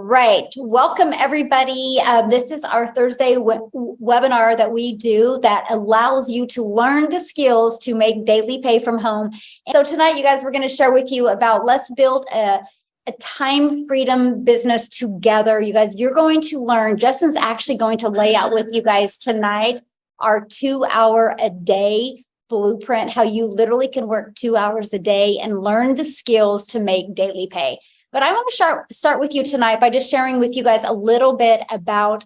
right. Welcome, everybody. This is our Thursday webinar that we do that allows you to learn the skills to make daily pay from home. And so tonight, you guys, we're going to share with you about let's build a time freedom business together. You guys, you're going to learn. Justin's actually going to lay out with you guys tonight our 2-hour a day blueprint, how you literally can work 2 hours a day and learn the skills to make daily pay. But I want to start with you tonight by just sharing with you guys a little bit about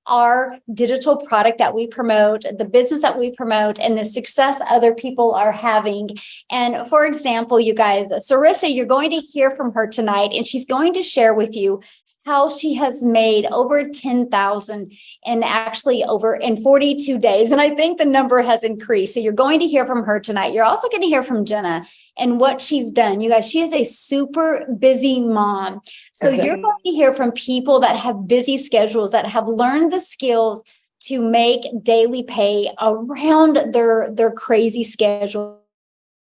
our digital product that we promote, the business that we promote, and the success other people are having. And for example, you guys, Sarissa, you're going to hear from her tonight, and she's going to share with you how she has made over 10,000 and actually over in 42 days. And I think the number has increased. So you're going to hear from her tonight. You're also going to hear from Jenna and what she's done. You guys, she is a super busy mom. So you're going to hear from people that have busy schedules, that have learned the skills to make daily pay around their crazy schedule.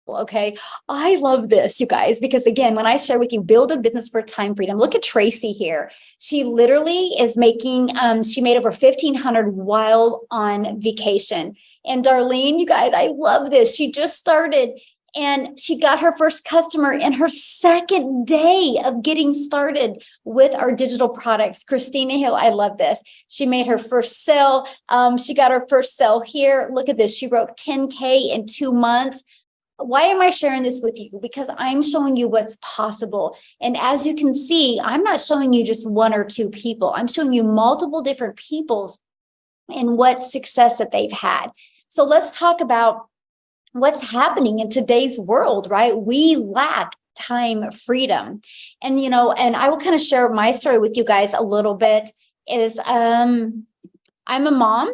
Okay. I love this, you guys, because again, when I share with you, build a business for time freedom, look at Tracy here. She literally is making, she made over 1,500 while on vacation. And Darlene, you guys, I love this. She just started and she got her first customer in her second day of getting started with our digital products. Christina Hill, I love this. She made her first sale. She got her first sale here. Look at this. She wrote 10K in 2 months. Why am I sharing this with you? Because I'm showing you what's possible. And as you can see, I'm not showing you just one or two people. I'm showing you multiple different people's and what success that they've had. So let's talk about what's happening in today's world, right? We lack time freedom. And, and I will kind of share my story with you guys a little bit is I'm a mom.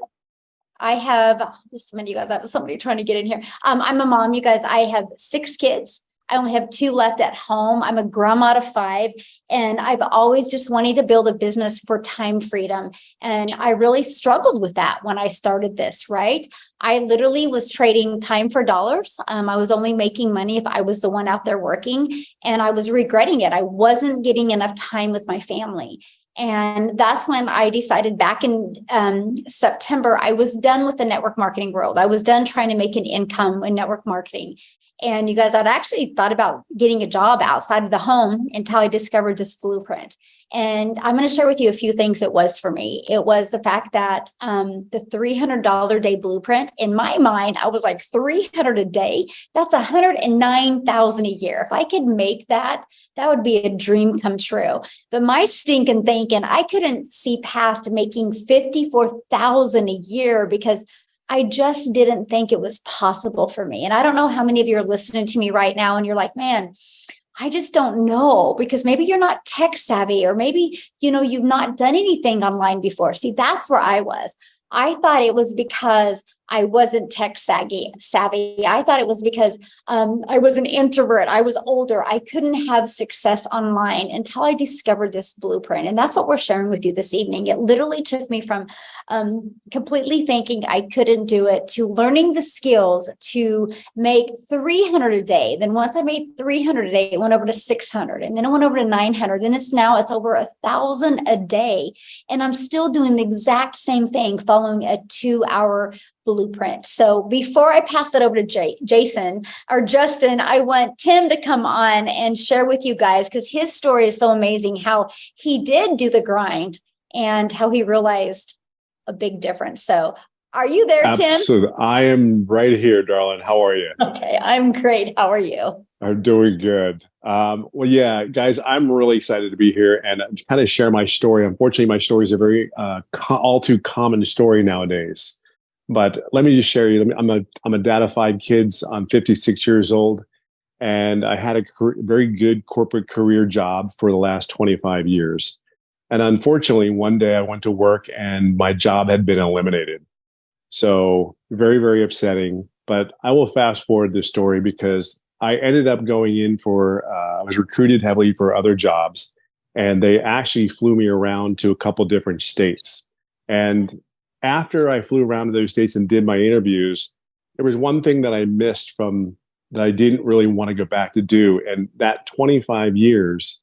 I have just a minute, you guys. I have somebody trying to get in here. I'm a mom, you guys. I have 6 kids. I only have 2 left at home. I'm a grandma of 5, and I've always just wanted to build a business for time freedom. And I really struggled with that when I started this, right? I literally was trading time for dollars. I was only making money if I was the one out there working, and I was regretting it. I wasn't getting enough time with my family. And that's when I decided back in September, I was done with the network marketing world. I was done trying to make an income in network marketing. And you guys, I'd actually thought about getting a job outside of the home until I discovered this blueprint. And I'm going to share with you a few things it was for me. It was the fact that the $300 a day blueprint, in my mind, I was like, 300 a day, that's 109,000 a year. If I could make that, that would be a dream come true. But my stinking thinking, I couldn't see past making 54,000 a year because I just didn't think it was possible for me. And I don't know how many of you are listening to me right now and you're like, man, I just don't know, because maybe you're not tech savvy, or maybe, you've not done anything online before. See, that's where I was. I thought it was because I wasn't tech savvy. I thought it was because I was an introvert. I was older. I couldn't have success online until I discovered this blueprint. And that's what we're sharing with you this evening. It literally took me from completely thinking I couldn't do it to learning the skills to make 300 a day. Then once I made 300 a day, it went over to 600, and then it went over to 900. Then it's over 1,000 a day. And I'm still doing the exact same thing, following a 2-hour blueprint. So before I pass that over to Jason or Justin, I want Tim to come on and share with you guys, because his story is so amazing, how he did do the grind and how he realized a big difference. So are you there, Tim? Absolutely. I am right here, darling. How are you? Okay, I'm great. How are you? I'm doing good. Well, yeah, guys, I'm really excited to be here and kind of share my story. Unfortunately, my story is a very all too common story nowadays. But let me just share you. I'm a dad of 5 kids. I'm 56 years old, and I had a very good corporate career job for the last 25 years. And unfortunately, one day I went to work and my job had been eliminated. So very, very upsetting. But I will fast forward this story because I ended up going in I was recruited heavily for other jobs, and they actually flew me around to a couple different states. And after I flew around to those states and did my interviews, there was one thing that I missed that I didn't really want to go back to do. And that 25 years,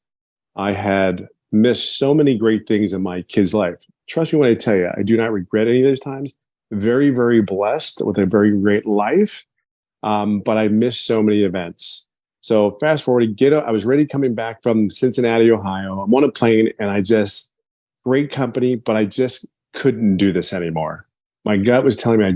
I had missed so many great things in my kid's life. Trust me when I tell you, I do not regret any of those times. Very, very blessed with a very great life. But I missed so many events. So fast forward, I was ready coming back from Cincinnati, Ohio. I'm on a plane and great company, but I just couldn't do this anymore. My gut was telling me I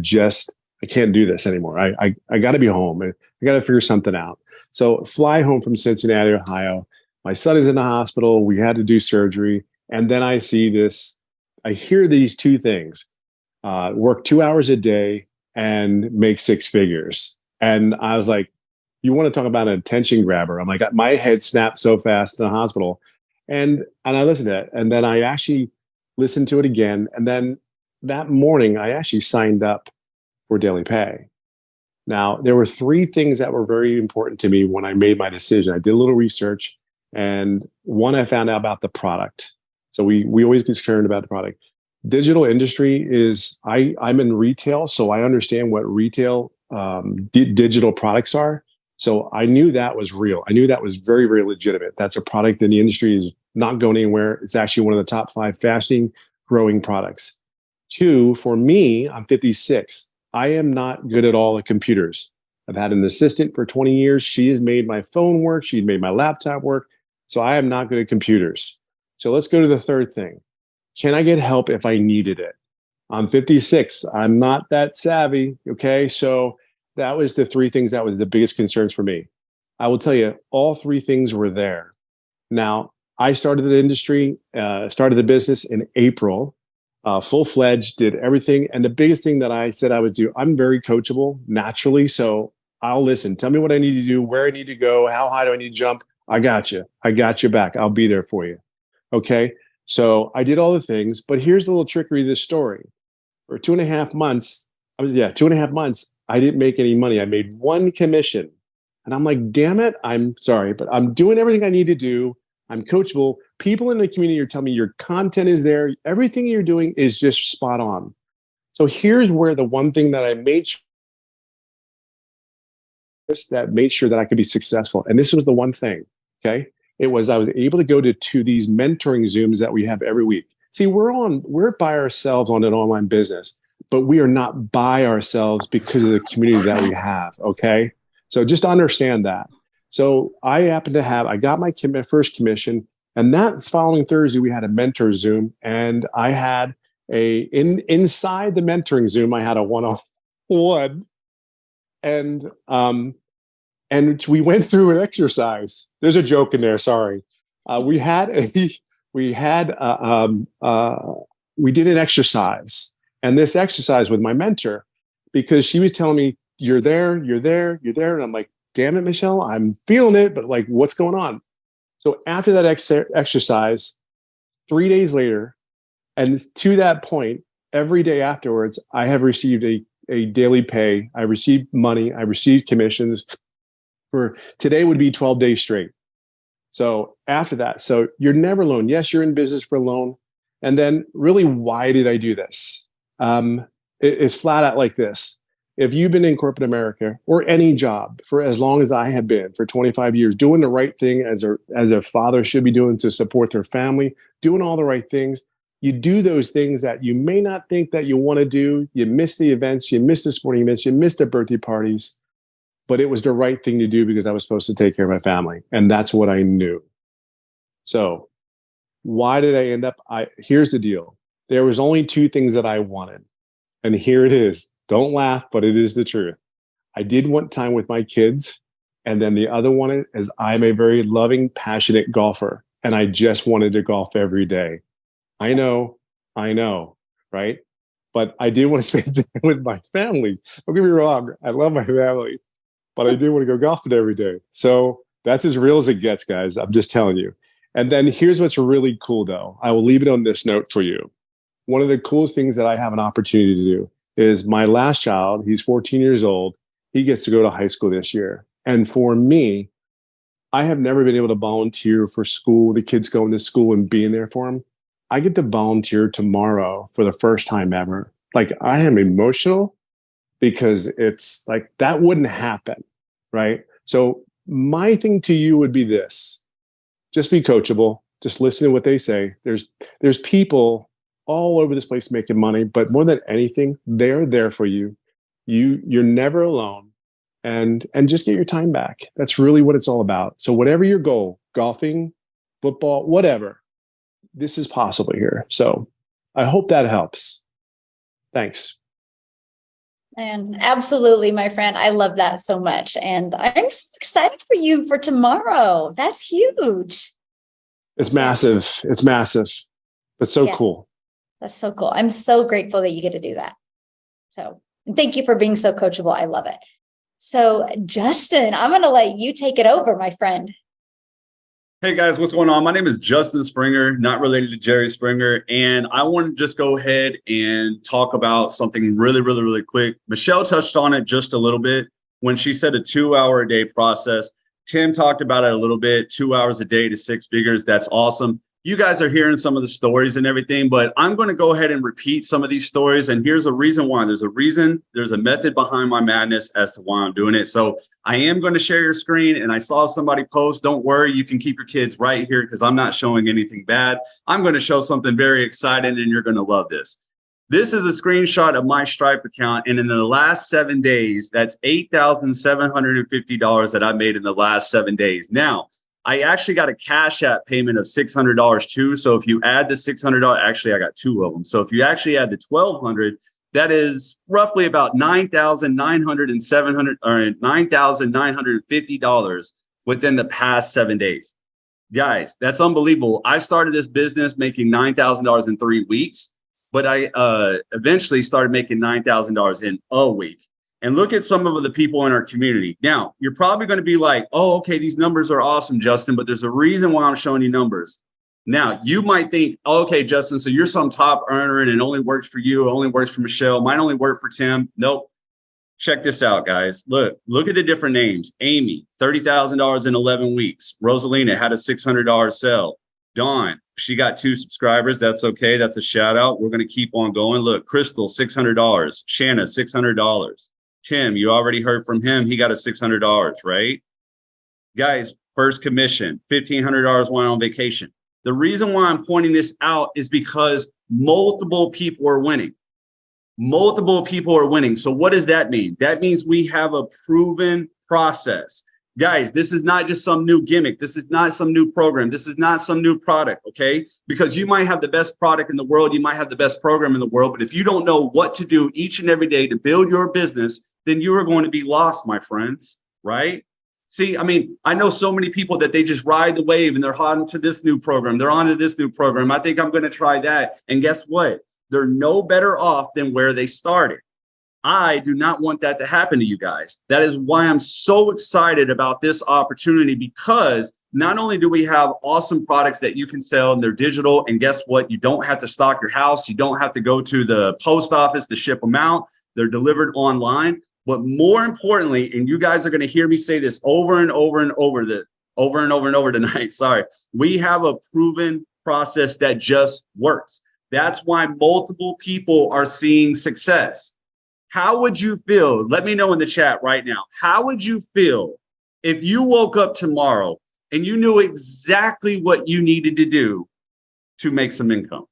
can't do this anymore. I got to be home. I got to figure something out. So fly home from Cincinnati, Ohio. My son is in the hospital. We had to do surgery. And then I hear these two things, work 2 hours a day and make six figures. And I was like, you want to talk about an attention grabber? I'm like, my head snapped so fast in the hospital. And I listened to it. And then I actually listened to it again. And then that morning, I actually signed up for daily pay. Now, there were three things that were very important to me when I made my decision. I did a little research, and one, I found out about the product. So we always get concerned about the product. Digital industry is, I'm in retail, so I understand what retail digital products are. So I knew that was real. I knew that was very, very legitimate. That's a product in the industry is not going anywhere. It's actually one of the top 5 fastest growing products. 2, for me, I'm 56. I am not good at all at computers. I've had an assistant for 20 years. She has made my phone work. She's made my laptop work. So I am not good at computers. So let's go to the third thing. Can I get help if I needed it? I'm 56. I'm not that savvy. Okay. So that was the three things that was the biggest concerns for me. I will tell you, all three things were there. Now, I started the industry, started the business in April. Full-fledged, did everything. And the biggest thing that I said I would do, I'm very coachable naturally. So I'll listen. Tell me what I need to do, where I need to go, how high do I need to jump? I got you. I got your back. I'll be there for you. Okay. So I did all the things, but here's the little trickery of this story. For 2.5 months, 2.5 months, I didn't make any money. I made one commission. And I'm like, damn it. I'm sorry, but I'm doing everything I need to do. I'm coachable. People in the community are telling me your content is there. Everything you're doing is just spot on. So here's where the one thing that I made sure that I could be successful. And this was the one thing, okay? It was I was able to go to these mentoring Zooms that we have every week. See, we're by ourselves on an online business, but we are not by ourselves because of the community that we have, okay? So just understand that. So I got my first commission, and that following Thursday, we had a mentor Zoom, and I had inside the mentoring Zoom, I had a one-on-one, and we went through an exercise. There's a joke in there. Sorry. We did an exercise, and this exercise with my mentor, because she was telling me, you're there. And I'm like, damn it, Michelle, I'm feeling it, but like, what's going on? So after that exercise, 3 days later, and to that point, every day afterwards, I have received a daily pay. I received money. I received commissions for today would be 12 days straight. So after that, so you're never alone. Yes, you're in business for a loan. And then really, why did I do this? It's flat out like this. If you've been in corporate America or any job for as long as I have been, for 25 years, doing the right thing as a father should be doing to support their family, doing all the right things, you do those things that you may not think that you want to do. You miss the events, you miss the sporting events, you miss the birthday parties, but it was the right thing to do because I was supposed to take care of my family. And that's what I knew. So why did I end up? Here's the deal. There was only 2 things that I wanted. And here it is. Don't laugh, but it is the truth. I did want time with my kids. And then the other one is I'm a very loving, passionate golfer. And I just wanted to golf every day. I know, right? But I did want to spend time with my family. Don't get me wrong. I love my family, but I do want to go golfing every day. So that's as real as it gets, guys. I'm just telling you. And then here's what's really cool, though. I will leave it on this note for you. One of the coolest things that I have an opportunity to do is my last child, he's 14 years old. He gets to go to high school this year. And for me, I have never been able to volunteer for school, the kids going to school and being there for them. I get to volunteer tomorrow for the first time ever. Like, I am emotional because it's like that wouldn't happen, right? So my thing to you would be this. Just be coachable. Just listen to what they say. There's people all over this place making money, but more than anything, they're there for you. You're never alone, and just get your time back. That's really what it's all about. So whatever your goal, golfing, football, whatever, this is possible here. So I hope that helps. Thanks. And absolutely, my friend. I love that so much. And I'm so excited for you for tomorrow. That's huge. It's massive. It's massive, but so cool. That's so cool. I'm so grateful that you get to do that. So thank you for being so coachable. I love it. So Justin, I'm going to let you take it over, my friend. Hey guys, what's going on? My name is Justin Springer, not related to Jerry Springer. And I want to just go ahead and talk about something really quick. Michelle touched on it just a little bit when she said a 2-hour-a-day process. Tim talked about it a little bit, 2 hours a day to 6 figures. That's awesome. You guys are hearing some of the stories and everything, but I'm going to go ahead and repeat some of these stories. And here's a reason why. There's a method behind my madness as to why I'm doing it. So I am going to share your screen, and I saw somebody post, don't worry, you can keep your kids right here because I'm not showing anything bad. I'm going to show something very exciting, and you're going to love this. This is a screenshot of my Stripe account. And in the last 7 days, that's $8,750 that I made in the last 7 days. Now, I actually got a Cash App payment of $600 too. So if you add the $600, actually I got 2 of them. So if you actually add the $1,200, that is roughly about $9,950 within the past 7 days. Guys, that's unbelievable. I started this business making $9,000 in 3 weeks, but I eventually started making $9,000 in a week. And look at some of the people in our community. Now, you're probably going to be like, oh, okay, these numbers are awesome, Justin, but there's a reason why I'm showing you numbers. Now, you might think, oh, okay, Justin, so you're some top earner and it only works for you, it only works for Michelle, might only work for Tim. Nope. Check this out, guys. Look at the different names. Amy, $30,000 in 11 weeks. Rosalina had a $600 sale. Dawn, she got 2 subscribers. That's okay. That's a shout out. We're going to keep on going. Look, Crystal, $600. Shanna, $600. Tim, you already heard from him. He got a $600, right? Guys, first commission, $1,500 while on vacation. The reason why I'm pointing this out is because multiple people are winning. Multiple people are winning. So what does that mean? That means we have a proven process. Guys, this is not just some new gimmick. This is not some new program. This is not some new product, okay? Because you might have the best product in the world. You might have the best program in the world. But if you don't know what to do each and every day to build your business, then you are going to be lost, my friends, right? See, I mean, I know so many people that they just ride the wave and they're on to this new program. They're on to this new program. I think I'm going to try that. And guess what? They're no better off than where they started. I do not want that to happen to you guys. That is why I'm so excited about this opportunity, because not only do we have awesome products that you can sell and they're digital, and guess what? You don't have to stock your house. You don't have to go to the post office to ship them out. They're delivered online. But more importantly, and you guys are going to hear me say this over and over tonight. Sorry. We have a proven process that just works. That's why multiple people are seeing success. How would you feel? Let me know in the chat right now. How would you feel if you woke up tomorrow and you knew exactly what you needed to do to make some income?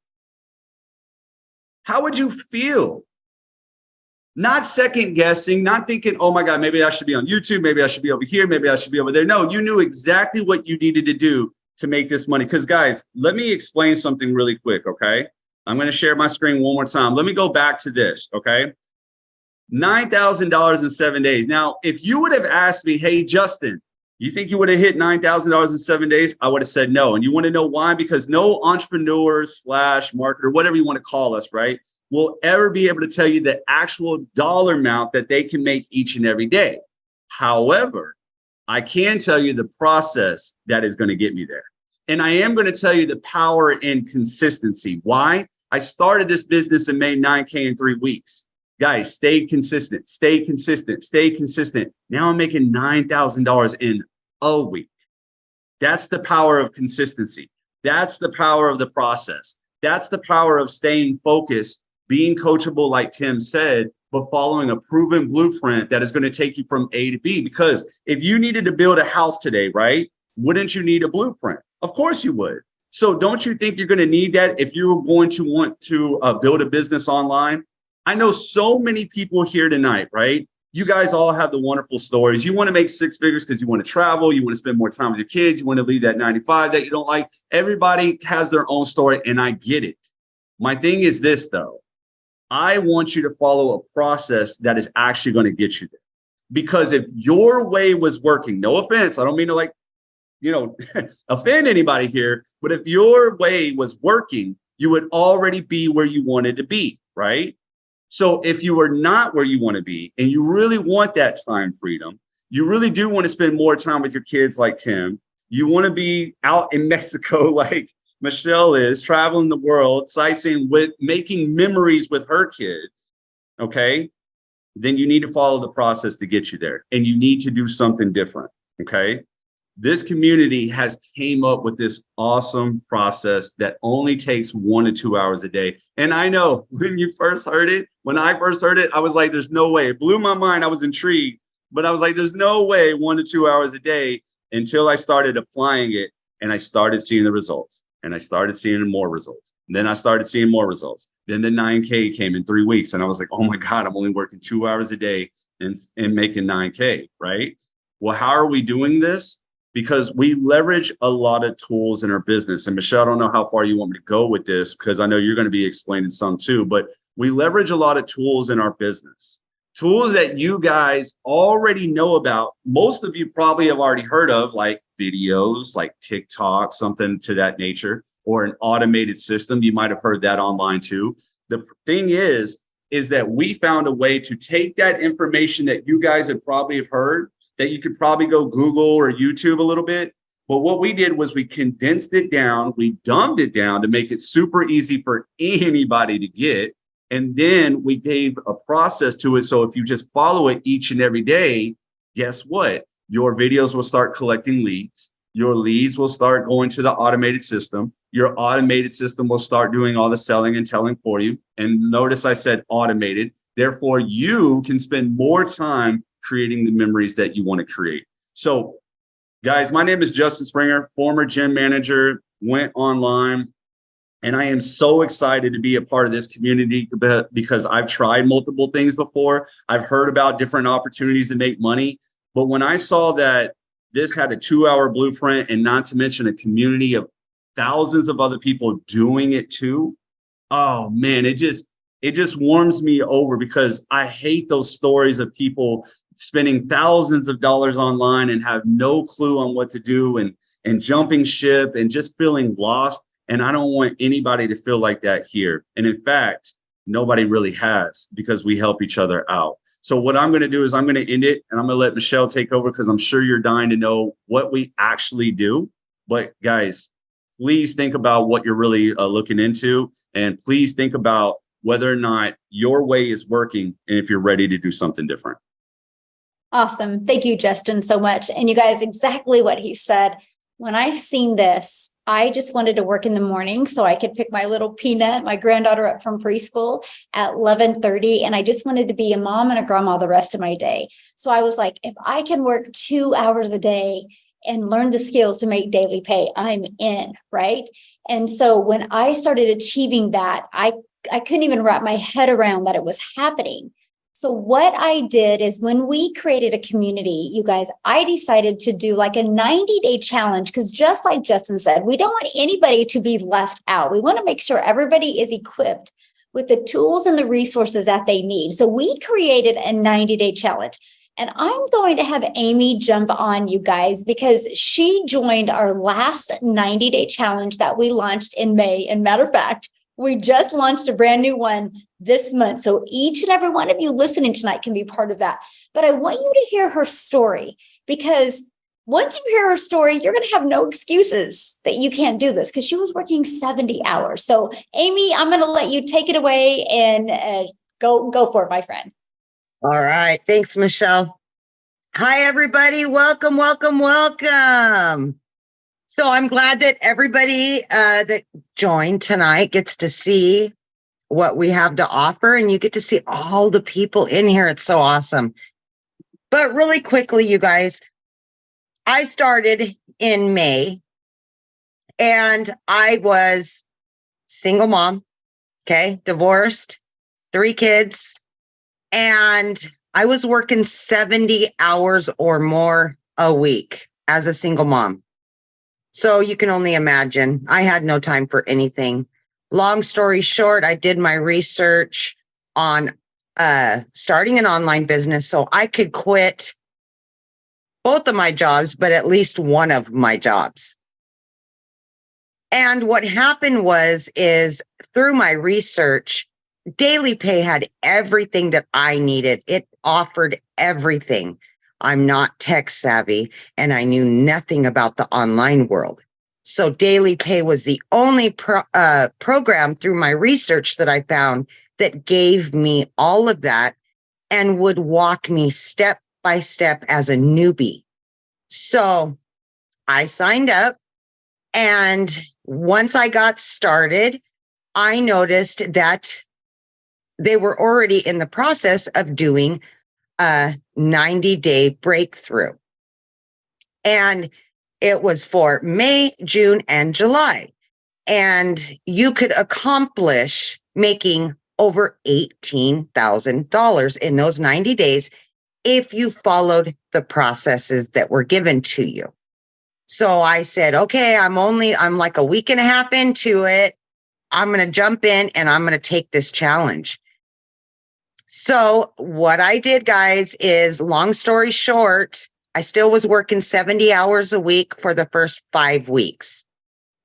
How would you feel? Not second guessing, not thinking, oh my God, maybe I should be on YouTube. Maybe I should be over here. Maybe I should be over there. No, you knew exactly what you needed to do to make this money. Because guys, let me explain something really quick, okay? I'm going to share my screen one more time. Let me go back to this, okay? $9,000 in 7 days. Now, if you would have asked me, hey, Justin, you think you would have hit $9,000 in 7 days? I would have said no. And you want to know why? Because no entrepreneur / marketer, whatever you want to call us, right, will ever be able to tell you the actual dollar amount that they can make each and every day. However, I can tell you the process that is going to get me there. And I am going to tell you the power in consistency. Why? I started this business and made 9K in 3 weeks. Guys, stay consistent, stay consistent, stay consistent. Now I'm making $9,000 in a week. That's the power of consistency. That's the power of the process. That's the power of staying focused, being coachable, like Tim said, but following a proven blueprint that is going to take you from A to B. Because if you needed to build a house today, right, wouldn't you need a blueprint? Of course you would. So don't you think you're going to need that if you're going to want to build a business online? I know so many people here tonight, right? You guys all have the wonderful stories. You want to make six figures because you want to travel. You want to spend more time with your kids. You want to leave that 9 to 5 that you don't like. Everybody has their own story, and I get it. My thing is this, though. I want you to follow a process that is actually going to get you there. Because if your way was working, no offense, I don't mean to offend anybody here, but if your way was working, you would already be where you wanted to be, right? So if you are not where you want to be and you really want that time freedom, you really do want to spend more time with your kids like Tim, you want to be out in Mexico like Michelle is, traveling the world, sightseeing, with making memories with her kids, okay, then you need to follow the process to get you there. And you need to do something different, okay? This community has came up with this awesome process that only takes 1 to 2 hours a day. And I know when I first heard it, I was like, there's no way. It blew my mind. I was intrigued, but I was like, there's no way 1 to 2 hours a day, until I started applying it and I started seeing the results, and I started seeing more results. Then I started seeing more results. Then the 9K came in 3 weeks. And I was like, oh my God, I'm only working 2 hours a day and making 9K, right? Well, how are we doing this? Because we leverage a lot of tools in our business. And Michelle, I don't know how far you want me to go with this, because I know you're going to be explaining some too, but we leverage a lot of tools in our business. Tools that you guys already know about. Most of you probably have already heard of, like videos, like TikTok, something to that nature, or an automated system. You might have heard that online too. The thing is that we found a way to take that information that you guys have probably heard, that you could probably go Google or YouTube a little bit. But what we did was we condensed it down, we dumbed it down to make it super easy for anybody to get. And then we gave a process to it. So if you just follow it each and every day, guess what? Your videos will start collecting leads. Your leads will start going to the automated system. Your automated system will start doing all the selling and telling for you. And notice I said automated. Therefore, you can spend more time creating the memories that you want to create. So guys, my name is Justin Springer, former gym manager, went online, and I am so excited to be a part of this community because I've tried multiple things before. I've heard about different opportunities to make money. But when I saw that this had a 2-hour blueprint, and not to mention a community of thousands of other people doing it too, oh man, it just warms me over, because I hate those stories of people spending thousands of dollars online and have no clue on what to do, and jumping ship and just feeling lost. And I don't want anybody to feel like that here. And in fact, nobody really has, because we help each other out. So what I'm going to do is I'm going to end it, and I'm going to let Michelle take over, because I'm sure you're dying to know what we actually do. But guys, please think about what you're really looking into, and please think about whether or not your way is working, and if you're ready to do something different. Awesome. Thank you, Justin, so much. And you guys, exactly what he said. When I seen this, I just wanted to work in the morning so I could pick my little Peanut, my granddaughter, up from preschool at 11:30. And I just wanted to be a mom and a grandma the rest of my day. So I was like, if I can work 2 hours a day and learn the skills to make daily pay, I'm in, right? And so when I started achieving that, I couldn't even wrap my head around that it was happening. So what I did is, when we created a community, you guys, I decided to do like a 90-day challenge, because just like Justin said, we don't want anybody to be left out. We want to make sure everybody is equipped with the tools and the resources that they need. So we created a 90-day challenge. And I'm going to have Amy jump on, you guys, because she joined our last 90-day challenge that we launched in May. And matter of fact, we just launched a brand new one this month. So each and every one of you listening tonight can be part of that. But I want you to hear her story, because once you hear her story, you're going to have no excuses that you can't do this, because she was working 70 hours. So Amy, I'm going to let you take it away and go for it, my friend. All right. Thanks, Michelle. Hi, everybody. Welcome, welcome, welcome. So I'm glad that everybody that joined tonight gets to see what we have to offer, and you get to see all the people in here. It's so awesome. But really quickly, you guys, I started in May, And I was single mom, okay, divorced, 3 kids, and I was working 70 hours or more a week as a single mom. So you can only imagine, I had no time for anything. Long story short, I did my research on starting an online business so I could quit both of my jobs, but at least one of my jobs. And what happened is through my research, Daily Pay had everything that I needed. It offered everything. I'm not tech savvy and I knew nothing about the online world. So Daily Pay was the only program through my research that I found that gave me all of that and would walk me step by step as a newbie. So I signed up, and once I got started, I noticed that they were already in the process of doing a 90-day breakthrough. And it was for May, June, and July. And you could accomplish making over $18,000 in those 90 days if you followed the processes that were given to you. So I said, okay, I'm like a week and a half into it. I'm going to jump in and I'm going to take this challenge. So what I did, guys, is long story short, I still was working 70 hours a week for the first 5 weeks.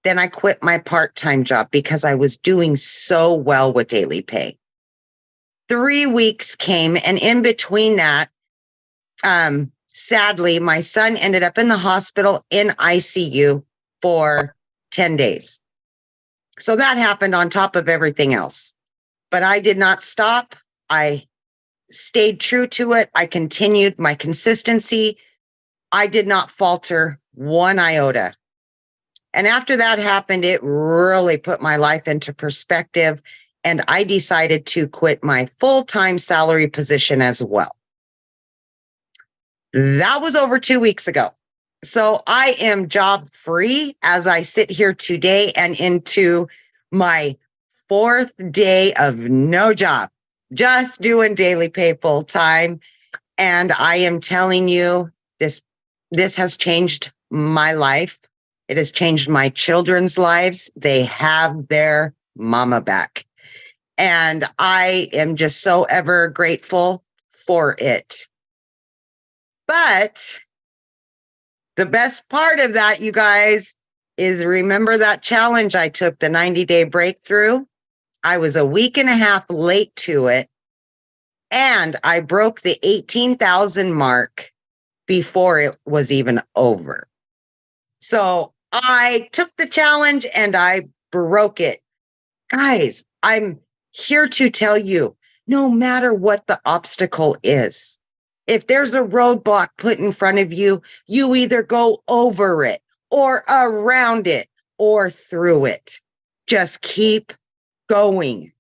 Then I quit my part-time job because I was doing so well with Daily Pay. 3 weeks came, and in between that, sadly, my son ended up in the hospital in ICU for 10 days. So that happened on top of everything else. But I did not stop. I stayed true to it. I continued my consistency. I did not falter one iota. And after that happened, it really put my life into perspective. And I decided to quit my full-time salary position as well. That was over 2 weeks ago. So I am job free as I sit here today and into my 4th day of no job, just doing Daily Pay full time. And I am telling you, this has changed my life. It has changed my children's lives. They have their mama back. And I am just so ever grateful for it. But the best part of that, you guys, is remember that challenge I took, the 90-day breakthrough? I was a week and a half late to it, and I broke the 18,000 mark before it was even over. So I took the challenge and I broke it. Guys, I'm here to tell you, no matter what the obstacle is, if there's a roadblock put in front of you, you either go over it or around it or through it. Just keep going.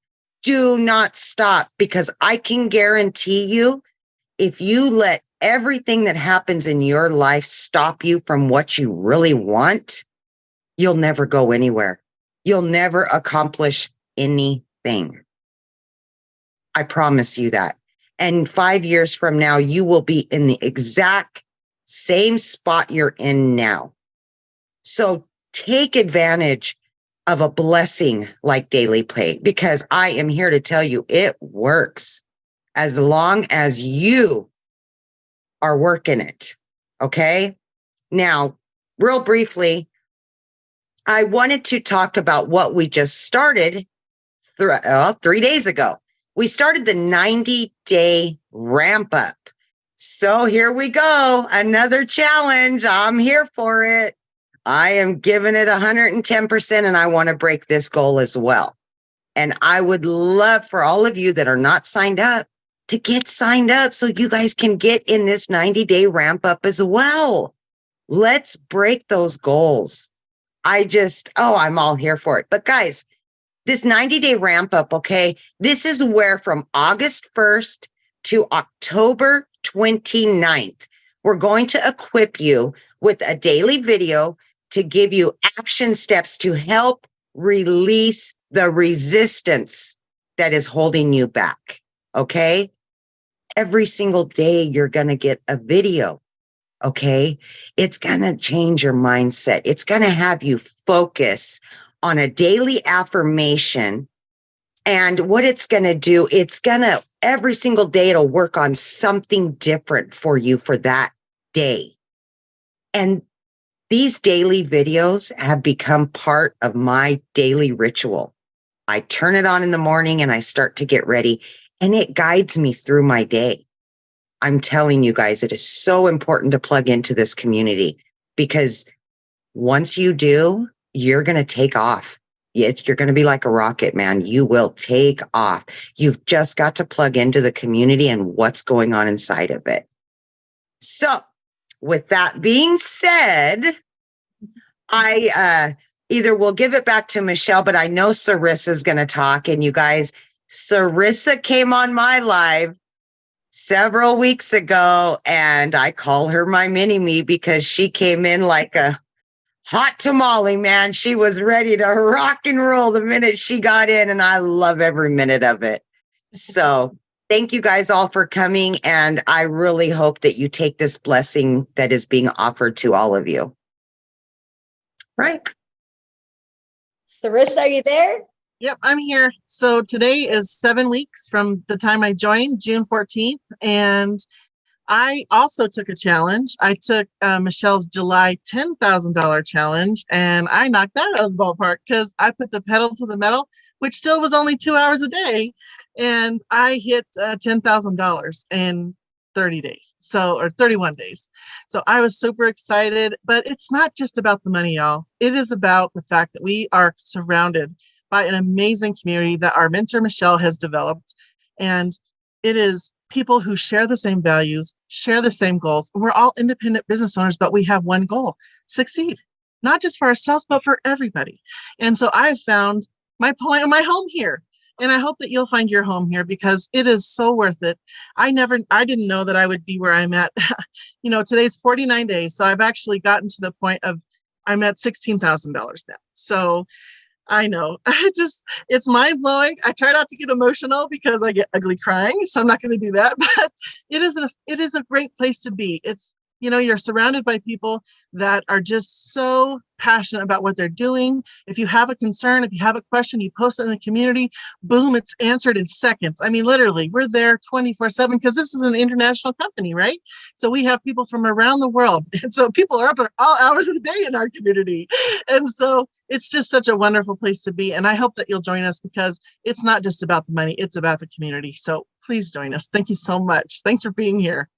Do not stop, because I can guarantee you, if you let everything that happens in your life stop you from what you really want, you'll never go anywhere. You'll never accomplish anything. I promise you that. And 5 years from now, you will be in the exact same spot you're in now. So take advantage of a blessing like Daily Pay, because I am here to tell you it works as long as you are working it. Okay. Now, real briefly, I wanted to talk about what we just started 3 days ago. We started the 90-day ramp up. So here we go. Another challenge. I'm here for it. I am giving it 110%, and I want to break this goal as well. And I would love for all of you that are not signed up to get signed up so you guys can get in this 90-day ramp up as well. Let's break those goals. I'm all here for it. But guys, this 90-day ramp up, okay, this is where from August 1st to October 29th, we're going to equip you with a daily video to give you action steps to help release the resistance that is holding you back. Okay. Every single day, you're going to get a video. Okay. It's going to change your mindset. It's going to have you focus on a daily affirmation. And what it's going to do, it's going to every single day, it'll work on something different for you for that day. And these daily videos have become part of my daily ritual. I turn it on in the morning and I start to get ready, and it guides me through my day. I'm telling you guys, it is so important to plug into this community, because once you do, you're going to take off. You're going to be like a rocket, man. You will take off. You've just got to plug into the community and what's going on inside of it. So with that being said, I either will give it back to Michelle, but I know Sarissa's going to talk. And you guys, Sarissa came on my live several weeks ago, and I call her my mini-me because she came in like a hot tamale, man. She was ready to rock and roll the minute she got in, and I love every minute of it. So thank you guys all for coming, and I really hope that you take this blessing that is being offered to all of you. Right. Sarissa, are you there? Yep, I'm here. So today is 7 weeks from the time I joined, June 14th. And I also took a challenge. I took Michelle's July $10,000 challenge, and I knocked that out of the ballpark because I put the pedal to the metal, which still was only 2 hours a day. And I hit $10,000 in 30 days. Or 31 days. So I was super excited, but it's not just about the money, y'all. It is about the fact that we are surrounded by an amazing community that our mentor, Michelle, has developed. And it is people who share the same values, share the same goals. We're all independent business owners, but we have one goal: succeed, not just for ourselves, but for everybody. And so I have found my home here. And I hope that you'll find your home here, because it is so worth it. I didn't know that I would be where I'm at. Today's 49 days. So I've actually gotten to the point of I'm at $16,000 now. So I know it's mind blowing. I try not to get emotional because I get ugly crying. So I'm not going to do that, but it is a great place to be. You're surrounded by people that are just so passionate about what they're doing. If you have a concern, if you have a question, you post it in the community, boom, it's answered in seconds. I mean, literally, we're there 24/7 because this is an international company, right? So we have people from around the world. And so people are up at all hours of the day in our community. And so it's just such a wonderful place to be. And I hope that you'll join us, because it's not just about the money, it's about the community. So please join us. Thank you so much. Thanks for being here.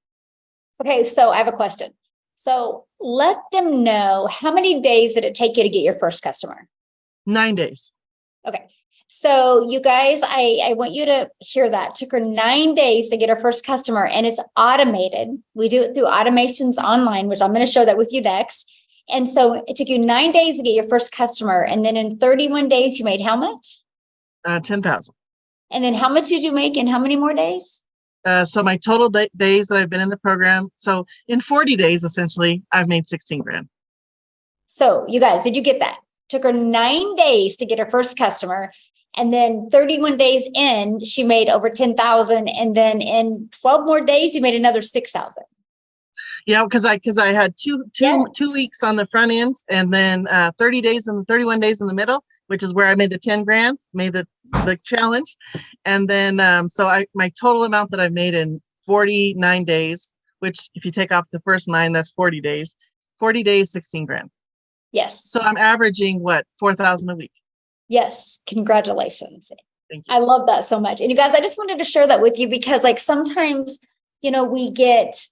Okay, so I have a question. So let them know, how many days did it take you to get your first customer? 9 days. Okay. So you guys, I want you to hear that. It took her 9 days to get her first customer, and it's automated. We do it through automations online, which I'm going to show that with you next. And so it took you 9 days to get your first customer. And then in 31 days, you made how much? 10,000. And then how much did you make in how many more days? So my total days that I've been in the program, so in 40 days, essentially, I've made 16 grand. So you guys, did you get that? Took her 9 days to get her first customer. And then 31 days in, she made over 10,000. And then in 12 more days, you made another 6,000. Yeah, because I had two weeks on the front ends, and then 30 days and 31 days in the middle, which is where I made the 10 grand, made the challenge. And then my total amount that I've made in 49 days, which if you take off the first 9, that's 40 days. 40 days, 16 grand. Yes. So I'm averaging 4,000 a week. Yes. Congratulations. Thank you. I love that so much. And you guys, I just wanted to share that with you, because sometimes, we get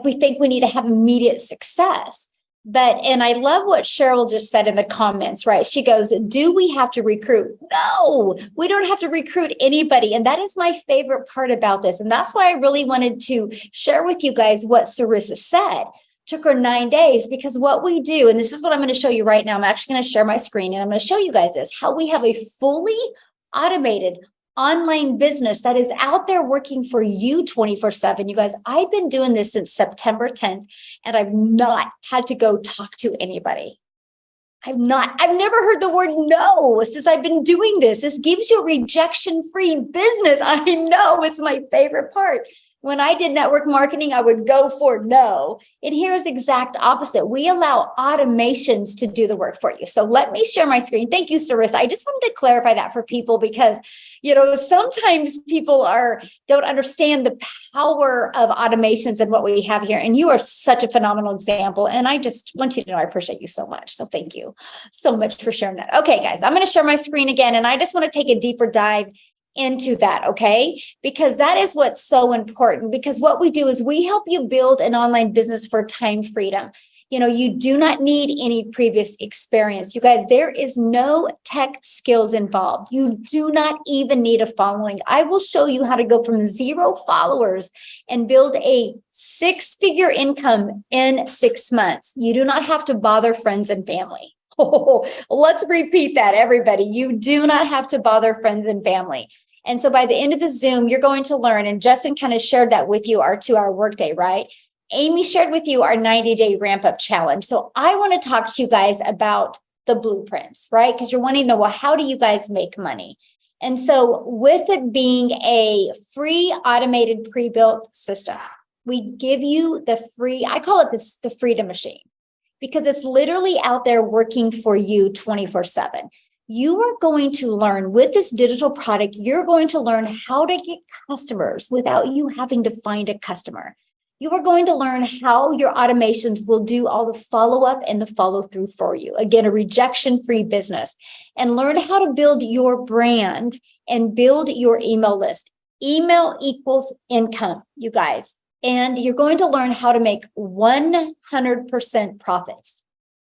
we think we need to have immediate success. And I love what Cheryl just said in the comments, right? She goes, do we have to recruit? No, we don't have to recruit anybody. And that is my favorite part about this. And that's why I really wanted to share with you guys what Sarissa said. Took her 9 days, because what we do, and this is what I'm going to show you right now. I'm actually going to share my screen, and I'm going to show you guys this, how we have a fully automated online business that is out there working for you 24/7. You guys, I've been doing this since September 10th, and I've not had to go talk to anybody. I've never heard the word no since I've been doing this. This gives you a rejection-free business. I know, it's my favorite part. When I did network marketing, I would go for no. And here's exact opposite. We allow automations to do the work for you. So let me share my screen. Thank you, Sarissa. I just wanted to clarify that for people because, sometimes people don't understand the power of automations and what we have here. And you are such a phenomenal example. And I just want you to know I appreciate you so much. So thank you so much for sharing that. Okay, guys, I'm going to share my screen again. And I just want to take a deeper dive into that, okay? Because that is what's so important, because what we do is we help you build an online business for time freedom. You do not need any previous experience. You guys, there is no tech skills involved. You do not even need a following. I will show you how to go from 0 followers and build a 6-figure income in 6 months. You do not have to bother friends and family. Oh, let's repeat that, everybody. You do not have to bother friends and family. And so by the end of the Zoom, you're going to learn, and Justin kind of shared that with you, our 2-hour workday, right? Amy shared with you our 90-day ramp-up challenge. So I want to talk to you guys about the blueprints, right? Because you're wanting to know, well, how do you guys make money? And so with it being a free automated pre-built system, we give you the free, I call it the freedom machine, because it's literally out there working for you 24/7. You are going to learn with this digital product, you're going to learn how to get customers without you having to find a customer. You are going to learn how your automations will do all the follow-up and the follow-through for you. Again, a rejection-free business. And learn how to build your brand and build your email list. Email equals income, you guys. And you're going to learn how to make 100% profits.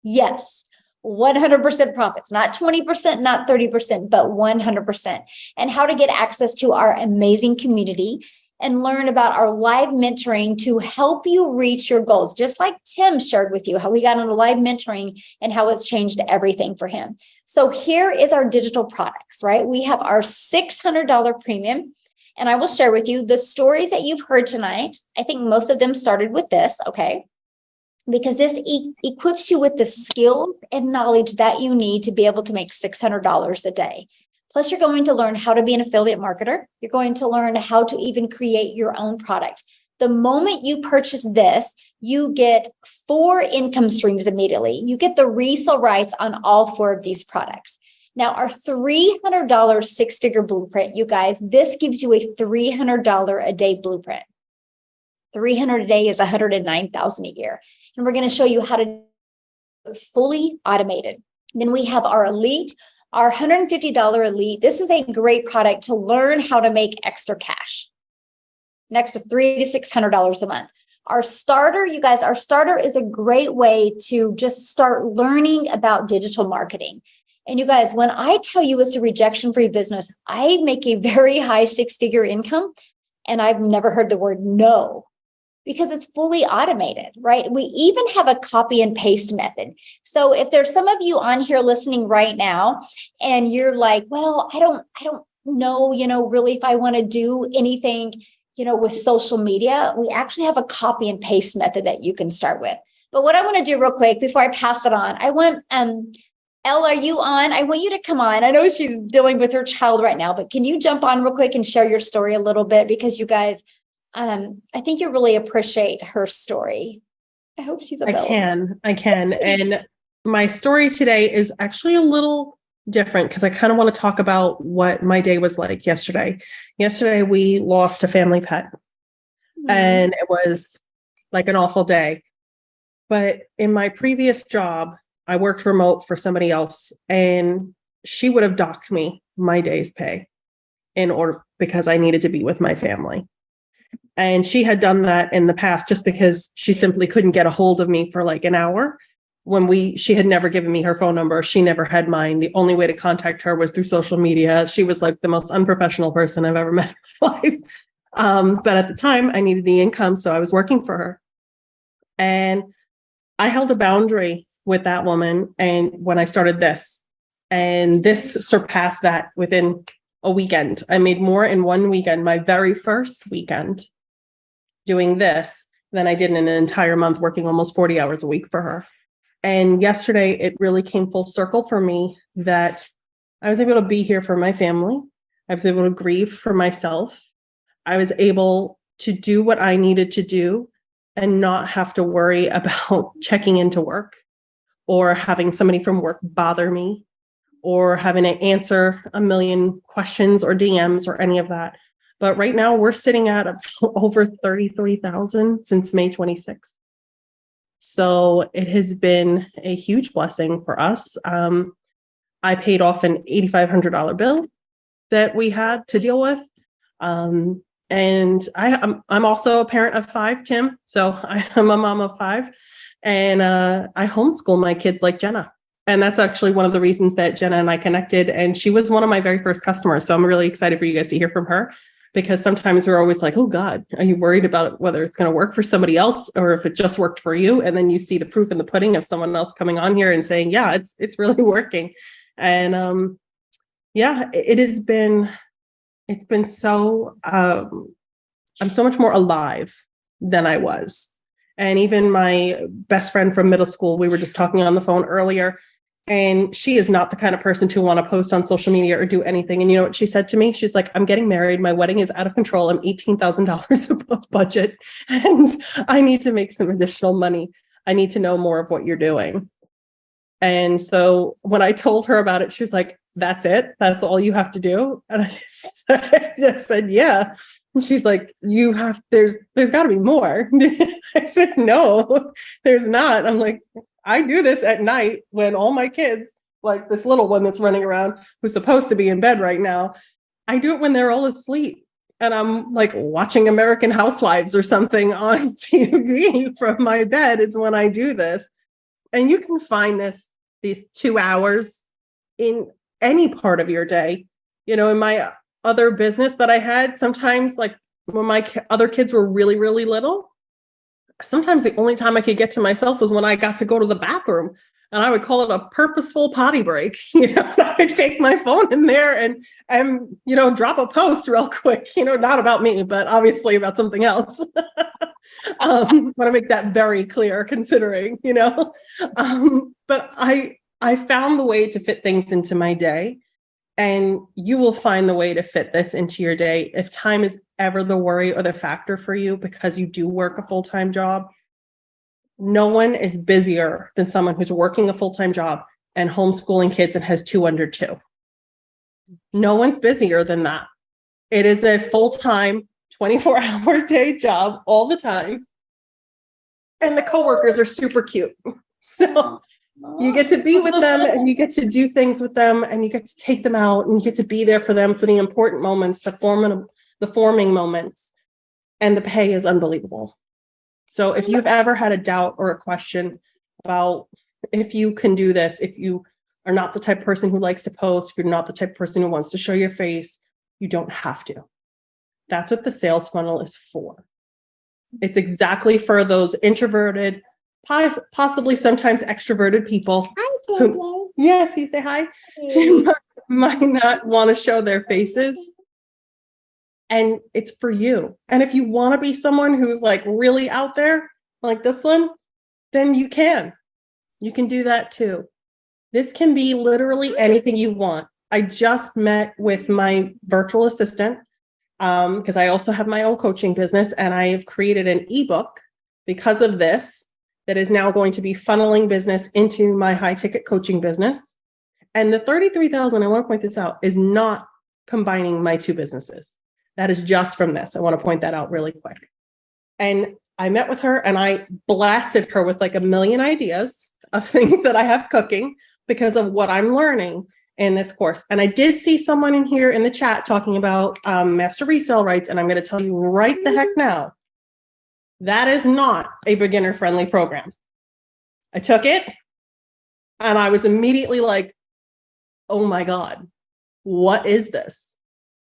Yes, 100% profits, not 20%, not 30%, but 100%. And how to get access to our amazing community and learn about our live mentoring to help you reach your goals. Just like Tim shared with you, how we got into live mentoring and how it's changed everything for him. So here is our digital products, right? We have our $600 premium. And I will share with you the stories that you've heard tonight. I think most of them started with this, okay? Because this equips you with the skills and knowledge that you need to be able to make $600 a day. Plus, you're going to learn how to be an affiliate marketer. You're going to learn how to even create your own product. The moment you purchase this, you get 4 income streams immediately. You get the resale rights on all 4 of these products. Now, our $300 6-figure blueprint, you guys, this gives you a $300 a day blueprint. 300 a day is 109,000 a year. And we're going to show you how to fully automated. Then we have our elite, our $150 elite. This is a great product to learn how to make extra cash. Next to $300 to $600 a month. Our starter, you guys, our starter is a great way to just start learning about digital marketing. And you guys, when I tell you it's a rejection-free business, I make a very high 6-figure income, and I've never heard the word no, because it's fully automated, right? We even have a copy and paste method. So if there's some of you on here listening right now, and you're like, well, I don't know, really if I want to do anything, with social media, we actually have a copy and paste method that you can start with. But what I want to do real quick before I pass it on, I want, Elle, are you on? I want you to come on. I know she's dealing with her child right now, but can you jump on real quick and share your story a little bit? Because you guys, I think you really appreciate her story. I hope she's available. I can. And my story today is actually a little different because I kind of want to talk about what my day was like yesterday. Yesterday, we lost a family pet, and it was like an awful day. But in my previous job, I worked remote for somebody else, and she would have docked me my day's pay because I needed to be with my family. And she had done that in the past just because she simply couldn't get a hold of me for like an hour. She had never given me her phone number. She never had mine. The only way to contact her was through social media. She was like the most unprofessional person I've ever met in my life. But at the time I needed the income, so I was working for her. And I held a boundary with that woman. And when I started this, and this surpassed that within a weekend. I made more in one weekend, my very first weekend, doing this than I did in an entire month working almost 40 hours a week for her. And yesterday, it really came full circle for me that I was able to be here for my family. I was able to grieve for myself. I was able to do what I needed to do and not have to worry about checking into work or having somebody from work bother me or having to answer a million questions or DMs or any of that. But right now we're sitting at over 33,000 since May 26th. So it has been a huge blessing for us. I paid off an $8,500 bill that we had to deal with. And I'm also a parent of 5, Tim. So I'm a mom of 5, and I homeschool my kids like Jenna. And that's actually one of the reasons that Jenna and I connected. And she was one of my very first customers. So I'm really excited for you guys to hear from her, because sometimes we're always like, oh God, are you worried about whether it's going to work for somebody else or if it just worked for you? And then you see the proof in the pudding of someone else coming on here and saying, yeah, it's really working. And yeah, it's been so, I'm so much more alive than I was. And even my best friend from middle school, we were just talking on the phone earlier, and she is not the kind of person to want to post on social media or do anything. And you know what she said to me? She's like, I'm getting married. My wedding is out of control. I'm $18,000 above budget, and I need to make some additional money. I need to know more of what you're doing. And so when I told her about it, she was like, that's it? That's all you have to do? And I just said, yeah. And she's like, there's got to be more. I said, no, there's not. I'm like, I do this at night when all my kids, like this little one that's running around who's supposed to be in bed right now, I do it when they're all asleep. And I'm like watching American Housewives or something on TV from my bed is when I do this. And you can find these 2 hours in any part of your day. You know, in my other business that I had, sometimes like when my other kids were really, really little, sometimes the only time I could get to myself was when I got to go to the bathroom, and I would call it a purposeful potty break. You know, I would take my phone in there and you know, drop a post real quick, you know, not about me, but obviously about something else. Want to make that very clear, considering, you know, but I found the way to fit things into my day, and you will find the way to fit this into your day. If time is ever the worry or the factor for you because you do work a full-time job, no one is busier than someone who's working a full-time job and homeschooling kids and has 2 under 2. No one's busier than that. It is a full-time 24-hour day job all the time. And the coworkers are super cute. So you get to be with them, and you get to do things with them, and you get to take them out, and you get to be there for them for the important moments, the forming moments, and the pay is unbelievable. So if you've ever had a doubt or a question about if you can do this, if you are not the type of person who likes to post, if you're not the type of person who wants to show your face, you don't have to. That's what the sales funnel is for. It's exactly for those introverted, possibly sometimes extroverted people who, yes, you say hi, might not want to show their faces. And it's for you. And if you want to be someone who's like really out there, like this one, then you can do that too. This can be literally anything you want. I just met with my virtual assistant because I also have my own coaching business, and I have created an ebook because of this that is now going to be funneling business into my high ticket coaching business. And the 33,000, I want to point this out, is not combining my 2 businesses. That is just from this. I want to point that out really quick. And I met with her and I blasted her with like a million ideas of things that I have cooking because of what I'm learning in this course. And I did see someone in here in the chat talking about master resale rights. And I'm going to tell you right the heck now, that is not a beginner friendly program. I took it and I was immediately like, oh my God, what is this?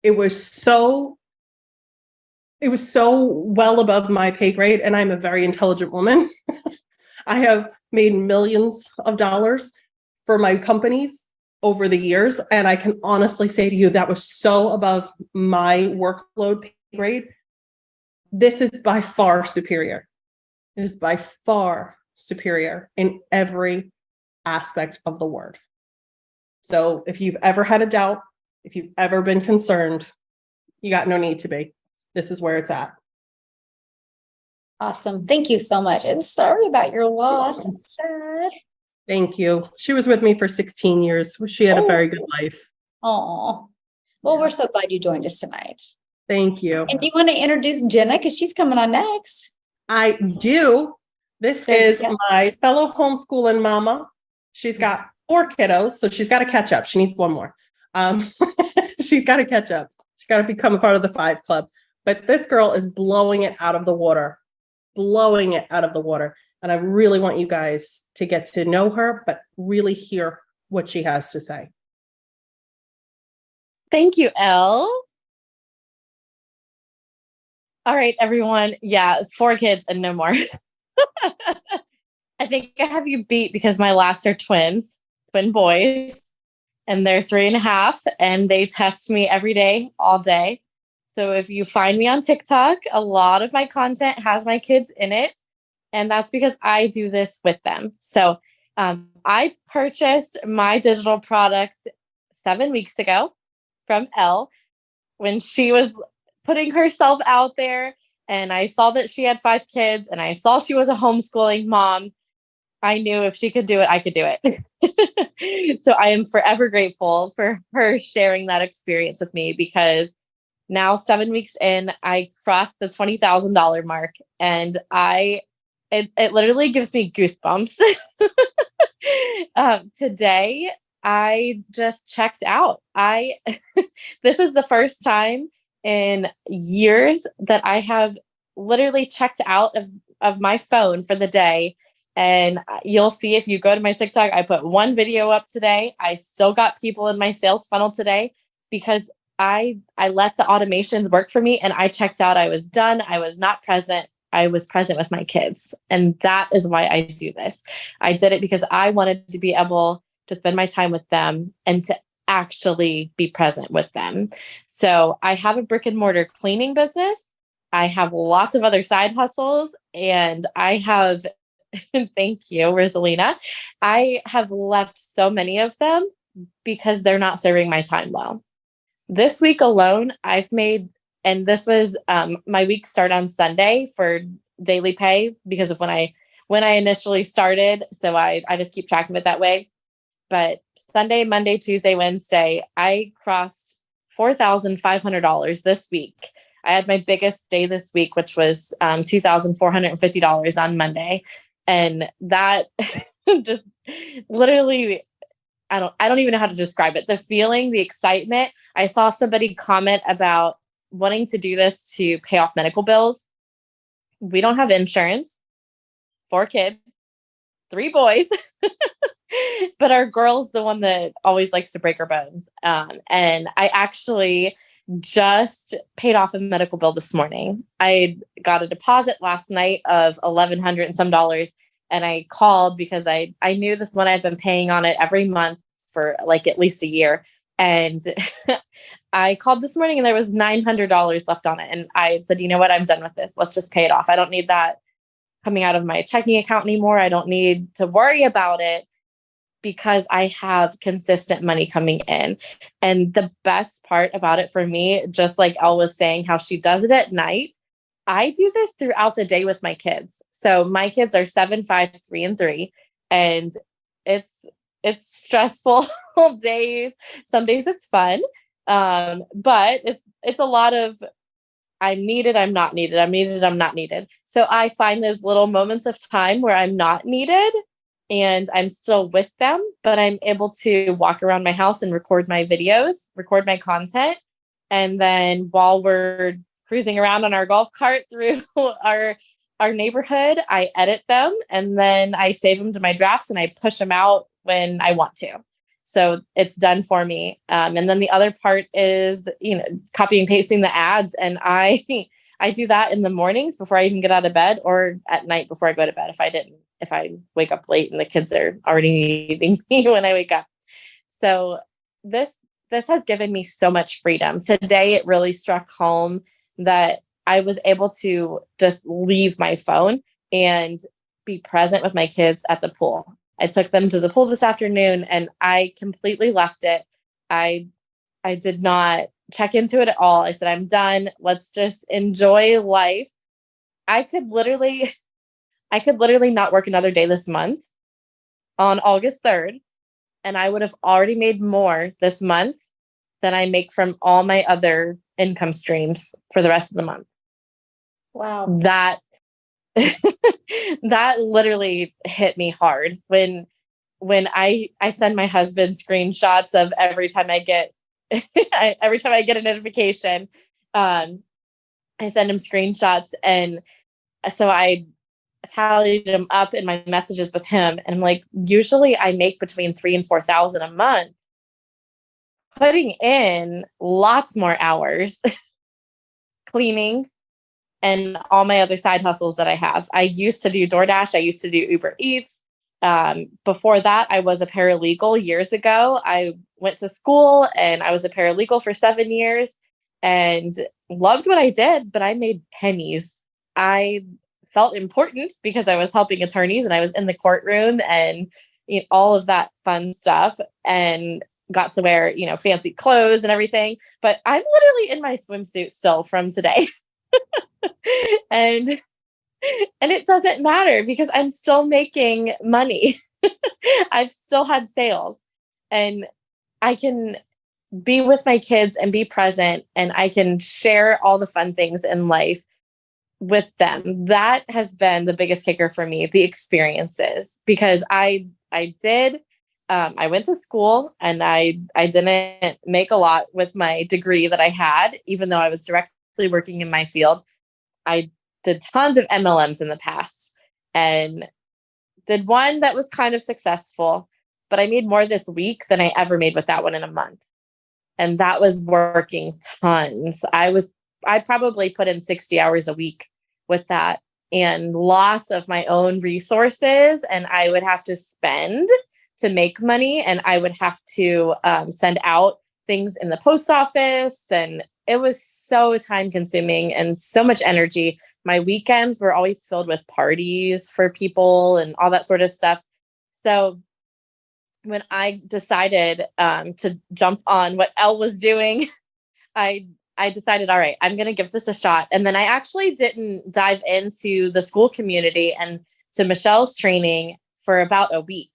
It was so well above my pay grade, and I'm a very intelligent woman. I have made millions of dollars for my companies over the years. And I can honestly say to you, that was so above my workload pay grade. This is by far superior. It is by far superior in every aspect of the word. So if you've ever had a doubt, if you've ever been concerned, you got no need to be. This is where it's at. Awesome. Thank you so much. And sorry about your loss. It's sad. Thank you. She was with me for 16 years. She had a very good life. Oh, well, we're so glad you joined us tonight. Thank you. And do you want to introduce Jenna? Because she's coming on next. I do. This is my fellow homeschooling mama. She's got 4 kiddos, so she's got to catch up. She needs one more. She's got to catch up. She's got to become a part of the 5 club. But this girl is blowing it out of the water. Blowing it out of the water. And I really want you guys to get to know her, but really hear what she has to say. Thank you, Elle. All right, everyone. Yeah, 4 kids and no more. I think I have you beat because my last are twin boys, and they're 3.5, and they test me every day, all day. So if you find me on TikTok, a lot of my content has my kids in it. And that's because I do this with them. So I purchased my digital product 7 weeks ago from Elle when she was putting herself out there. And I saw that she had 5 kids and I saw she was a homeschooling mom. I knew if she could do it, I could do it. So I am forever grateful for her sharing that experience with me, because now 7 weeks in, I crossed the $20,000 mark, and it literally gives me goosebumps. Today, I just checked out. This is the first time in years that I have literally checked out of my phone for the day. And you'll see if you go to my TikTok, I put 1 video up today. I still got people in my sales funnel today because I let the automations work for me, and I checked out. I was done. I was not present. I was present with my kids. And that is why I do this. I did it because I wanted to be able to spend my time with them and to actually be present with them. So I have a brick and mortar cleaning business. I have lots of other side hustles, and I have, thank you, Rosalina. I have left so many of them because they're not serving my time well. This week alone, I've made, and this was my week start on Sunday for daily pay because of when I initially started. So I just keep track of it that way. But Sunday, Monday, Tuesday, Wednesday, I crossed $4,500 this week. I had my biggest day this week, which was $2,450 on Monday. And that just literally, I don't even know how to describe it. The feeling, the excitement. I saw somebody comment about wanting to do this to pay off medical bills. We don't have insurance. 4 kids, 3 boys, but our girl's the one that always likes to break her bones. And I actually just paid off a medical bill this morning. I got a deposit last night of $1,100 and some dollars. And I called because I knew this one. I'd been paying on it every month for like at least a year. And I called this morning and there was $900 left on it. And I said, you know what? I'm done with this. Let's just pay it off. I don't need that coming out of my checking account anymore. I don't need to worry about it because I have consistent money coming in. And the best part about it for me, just like Elle was saying, how she does it at night, I do this throughout the day with my kids. So my kids are 7, 5, 3, and 3. And it's stressful days. Some days it's fun. But it's a lot of I'm needed, I'm not needed, I'm needed, I'm not needed. So I find those little moments of time where I'm not needed and I'm still with them, but I'm able to walk around my house and record my videos, record my content. And then while we're cruising around on our golf cart through our neighborhood, I edit them and then I save them to my drafts and I push them out when I want to. So it's done for me. And then the other part is, copy and pasting the ads. And I do that in the mornings before I even get out of bed, or at night before I go to bed if I wake up late and the kids are already needing me when I wake up. So this has given me so much freedom. Today, it really struck home that I was able to just leave my phone and be present with my kids at the pool. I took them to the pool this afternoon and I completely left it. I did not check into it at all. I said, I'm done. Let's just enjoy life. I could literally not work another day this month on August 3rd. And I would have already made more this month than I make from all my other income streams for the rest of the month. Wow. That that literally hit me hard when I send my husband screenshots of every time I get every time I get a notification. I send him screenshots, and so I tallied them up in my messages with him. And I'm like, usually I make between 3,000 and 4,000 a month, putting in lots more hours, cleaning and all my other side hustles that I have. I used to do DoorDash. I used to do Uber Eats. Before that, I was a paralegal years ago. I went to school and I was a paralegal for 7 years and loved what I did, but I made pennies. I felt important because I was helping attorneys and I was in the courtroom and all of that fun stuff, and got to wear, fancy clothes and everything. But I'm literally in my swimsuit still from today. and it doesn't matter because I'm still making money. I've still had sales, and I can be with my kids and be present, and I can share all the fun things in life with them. That has been the biggest kicker for me, the experiences, because I went to school and I didn't make a lot with my degree that I had, even though I was directly working in my field. I did tons of MLMs in the past and did one that was kind of successful, but I made more this week than I ever made with that one in a month. And that was working tons. I probably put in 60 hours a week with that, and lots of my own resources, and I would have to spend to make money, and I would have to send out things in the post office, and it was so time consuming and so much energy. My weekends were always filled with parties for people and all that sort of stuff. So when I decided to jump on what Elle was doing, I decided, all right, I'm going to give this a shot. And then I actually didn't dive into the school community and to Michelle's training for about a week.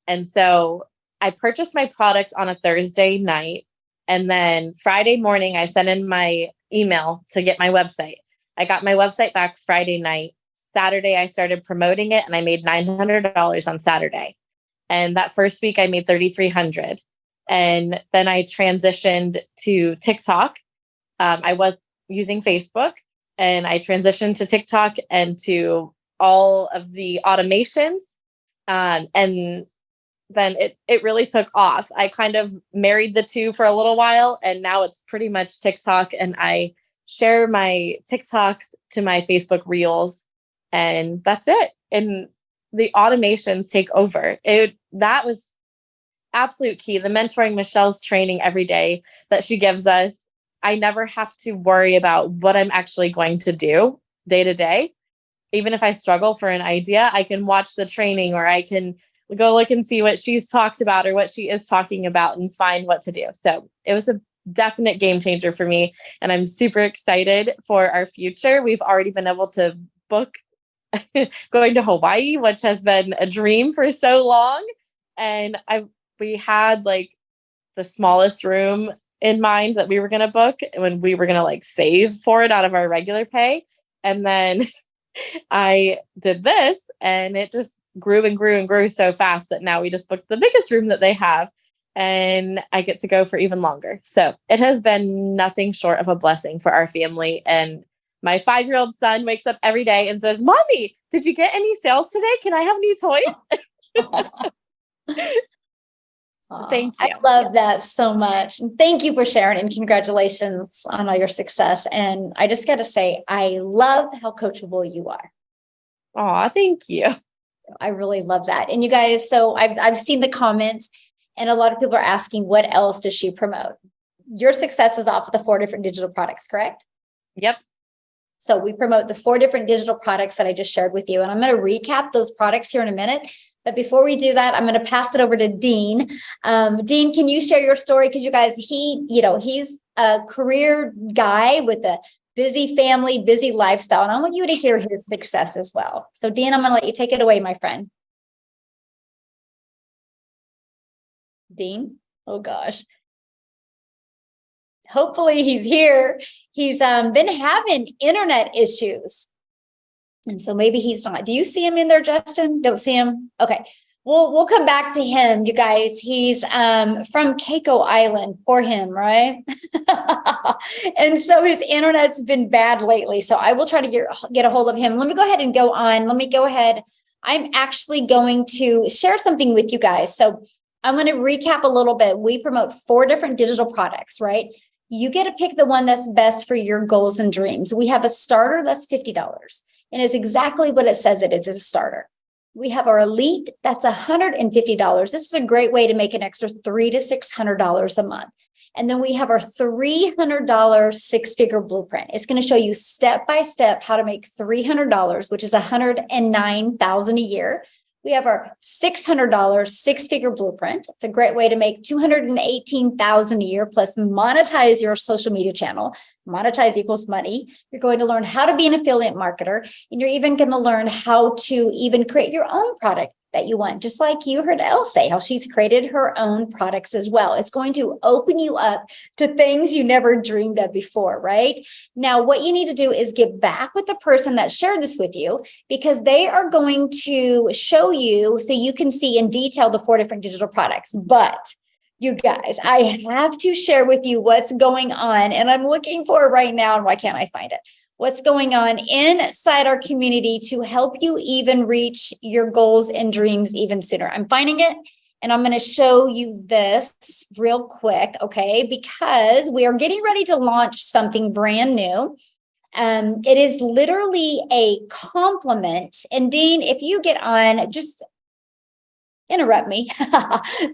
And so I purchased my product on a Thursday night. And then Friday morning, I sent in my email to get my website. I got my website back Friday night. Saturday, I started promoting it and I made $900 on Saturday. And that first week I made $3,300. And then I transitioned to TikTok. I was using Facebook, and I transitioned to TikTok and to all of the automations. And then it really took off. I kind of married the two for a little while, and now it's pretty much TikTok. And I share my TikToks to my Facebook Reels, and that's it. And the automations take over. That was absolute key. The mentoring, Michelle's training every day that she gives us. I never have to worry about what I'm actually going to do day to day. Even if I struggle for an idea, I can watch the training, or I can go look and see what she's talked about or what she is talking about and find what to do. So it was a definite game changer for me. And I'm super excited for our future. We've already been able to book going to Hawaii, which has been a dream for so long. And we had like the smallest room in mind that we were going to book when we were going to save for it out of our regular pay. And then I did this, and it just grew and grew and grew so fast that now we just booked the biggest room that they have, and I get to go for even longer. So it has been nothing short of a blessing for our family. And my 5-year-old son wakes up every day and says, "Mommy, did you get any sales today? Can I have new toys?" Thank you. I love that so much. And thank you for sharing, and congratulations on all your success. And I just got to say, I love how coachable you are. Oh, thank you. I really love that. And you guys, so I've seen the comments, And a lot of people are asking, what else does she promote? Your success is off of the 4 different digital products, correct? Yep. So we promote the 4 different digital products that I just shared with you. And I'm going to recap those products here in a minute. But before we do that, I'm going to pass it over to Dean. Dean, can you share your story? Because you guys, he's a career guy with a busy family, busy lifestyle. And I want you to hear his success as well. So Dean, I'm going to let you take it away, my friend. Dean? Oh, gosh. Hopefully he's here. He's been having internet issues. And so maybe he's not. Do you see him in there, Justin? Don't see him? Okay. We'll come back to him, you guys. He's from Keiko Island. For him, right? And so his internet's been bad lately. So I will try to get a hold of him. Let me go ahead and go on. Let me go ahead. I'm actually going to share something with you guys. So I'm going to recap a little bit. We promote 4 different digital products, right? You get to pick the one that's best for your goals and dreams. We have a starter that's $50, and it's exactly what it says it is, a starter. We have our elite, that's $150. This is a great way to make an extra $300 to $600 a month. And then we have our $300 6-figure blueprint. It's going to show you step by step how to make $300, which is $109,000 a year. We have our $600 6-figure blueprint. It's a great way to make $218,000 a year, plus monetize your social media channel. Monetize equals money. You're going to learn how to be an affiliate marketer, and you're even going to learn how to even create your own product that you want, just like you heard Elle say, how she's created her own products as well. It's going to open you up to things you never dreamed of before, right? Now, what you need to do is get back with the person that shared this with you, because they are going to show you so you can see in detail the 4 different digital products. But you guys, I have to share with you what's going on, and I'm looking for it right now. And why can't I find it? What's going on inside our community to help you even reach your goals and dreams even sooner. I'm finding it, and I'm going to show you this real quick, okay? Because we are getting ready to launch something brand new. It is literally a complement. And Dean, if you get on, just interrupt me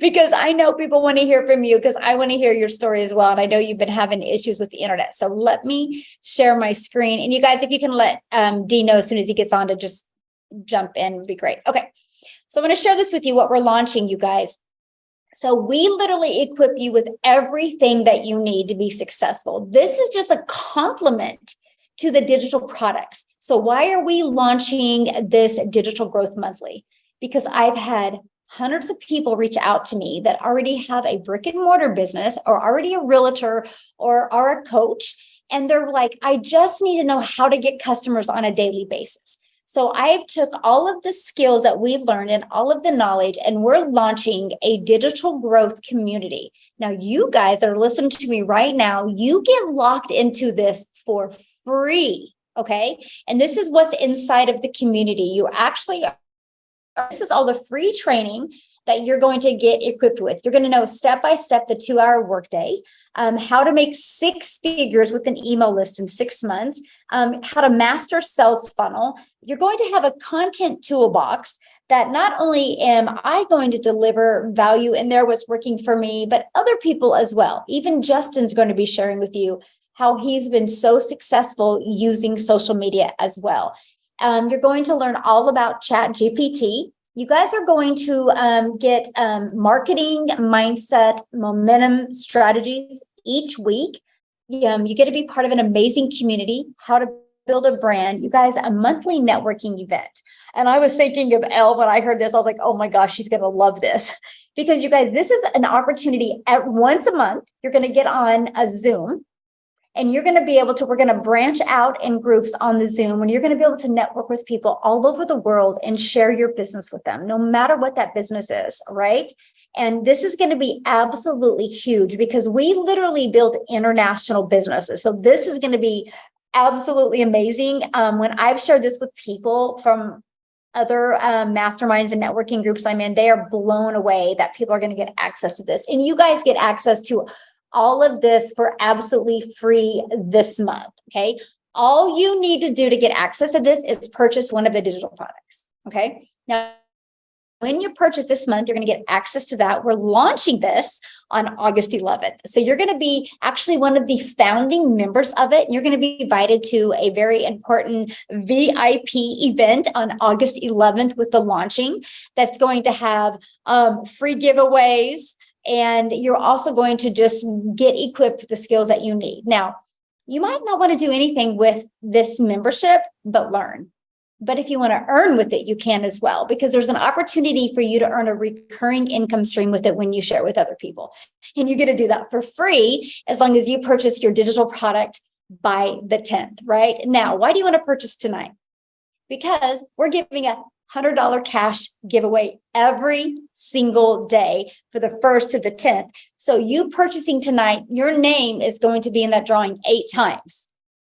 because I know people want to hear from you, because I want to hear your story as well. And I know you've been having issues with the internet. So let me share my screen. And you guys, if you can let Dean know as soon as he gets on to just jump in, would be great. Okay. So I'm going to share this with you, what we're launching, you guys. So we literally equip you with everything that you need to be successful. This is just a complement to the digital products. So why are we launching this Digital Growth Monthly? Because I've had hundreds of people reach out to me that already have a brick and mortar business, or already a realtor, or are a coach. And they're like, I just need to know how to get customers on a daily basis. So I've took all of the skills that we've learned and all of the knowledge, and we're launching a digital growth community. Now, you guys that are listening to me right now, you get locked into this for free. Okay. And this is what's inside of the community. You actually This is all the free training that you're going to get equipped with. You're going to know step by step the 2-hour workday, how to make 6 figures with an email list in 6 months, how to master sales funnel. You're going to have a content toolbox that not only am I going to deliver value in there, what's working for me, but other people as well. Even Justin's going to be sharing with you how he's been so successful using social media as well. You're going to learn all about ChatGPT. You guys are going to get marketing, mindset, momentum strategies each week. You get to be part of an amazing community, how to build a brand. You guys, a monthly networking event. And I was thinking of Elle when I heard this. I was like, oh my gosh, she's going to love this. Because you guys, this is an opportunity at once a month. You're going to get on a Zoom. And you're going to be able to, we're going to branch out in groups on the Zoom, and you're going to be able to network with people all over the world and share your business with them, no matter what that business is, right? And this is going to be absolutely huge because we literally build international businesses. So this is going to be absolutely amazing. When I've shared this with people from other masterminds and networking groups I'm in, they are blown away that people are going to get access to this. And you guys get access to all of this for absolutely free this month, okay? All you need to do to get access to this is purchase one of the digital products, okay? Now, when you purchase this month, you're going to get access to that. We're launching this on August 11th. So you're going to be actually one of the founding members of it. And you're going to be invited to a very important VIP event on August 11th with the launching that's going to have free giveaways. And you're also going to just get equipped with the skills that you need. Now, you might not want to do anything with this membership, but learn. But if you want to earn with it, you can as well, because there's an opportunity for you to earn a recurring income stream with it when you share with other people. And you get to do that for free as long as you purchase your digital product by the 10th, right? Now, why do you want to purchase tonight? Because we're giving a $100 cash giveaway every single day for the 1st to the 10th. So you purchasing tonight, your name is going to be in that drawing 8 times,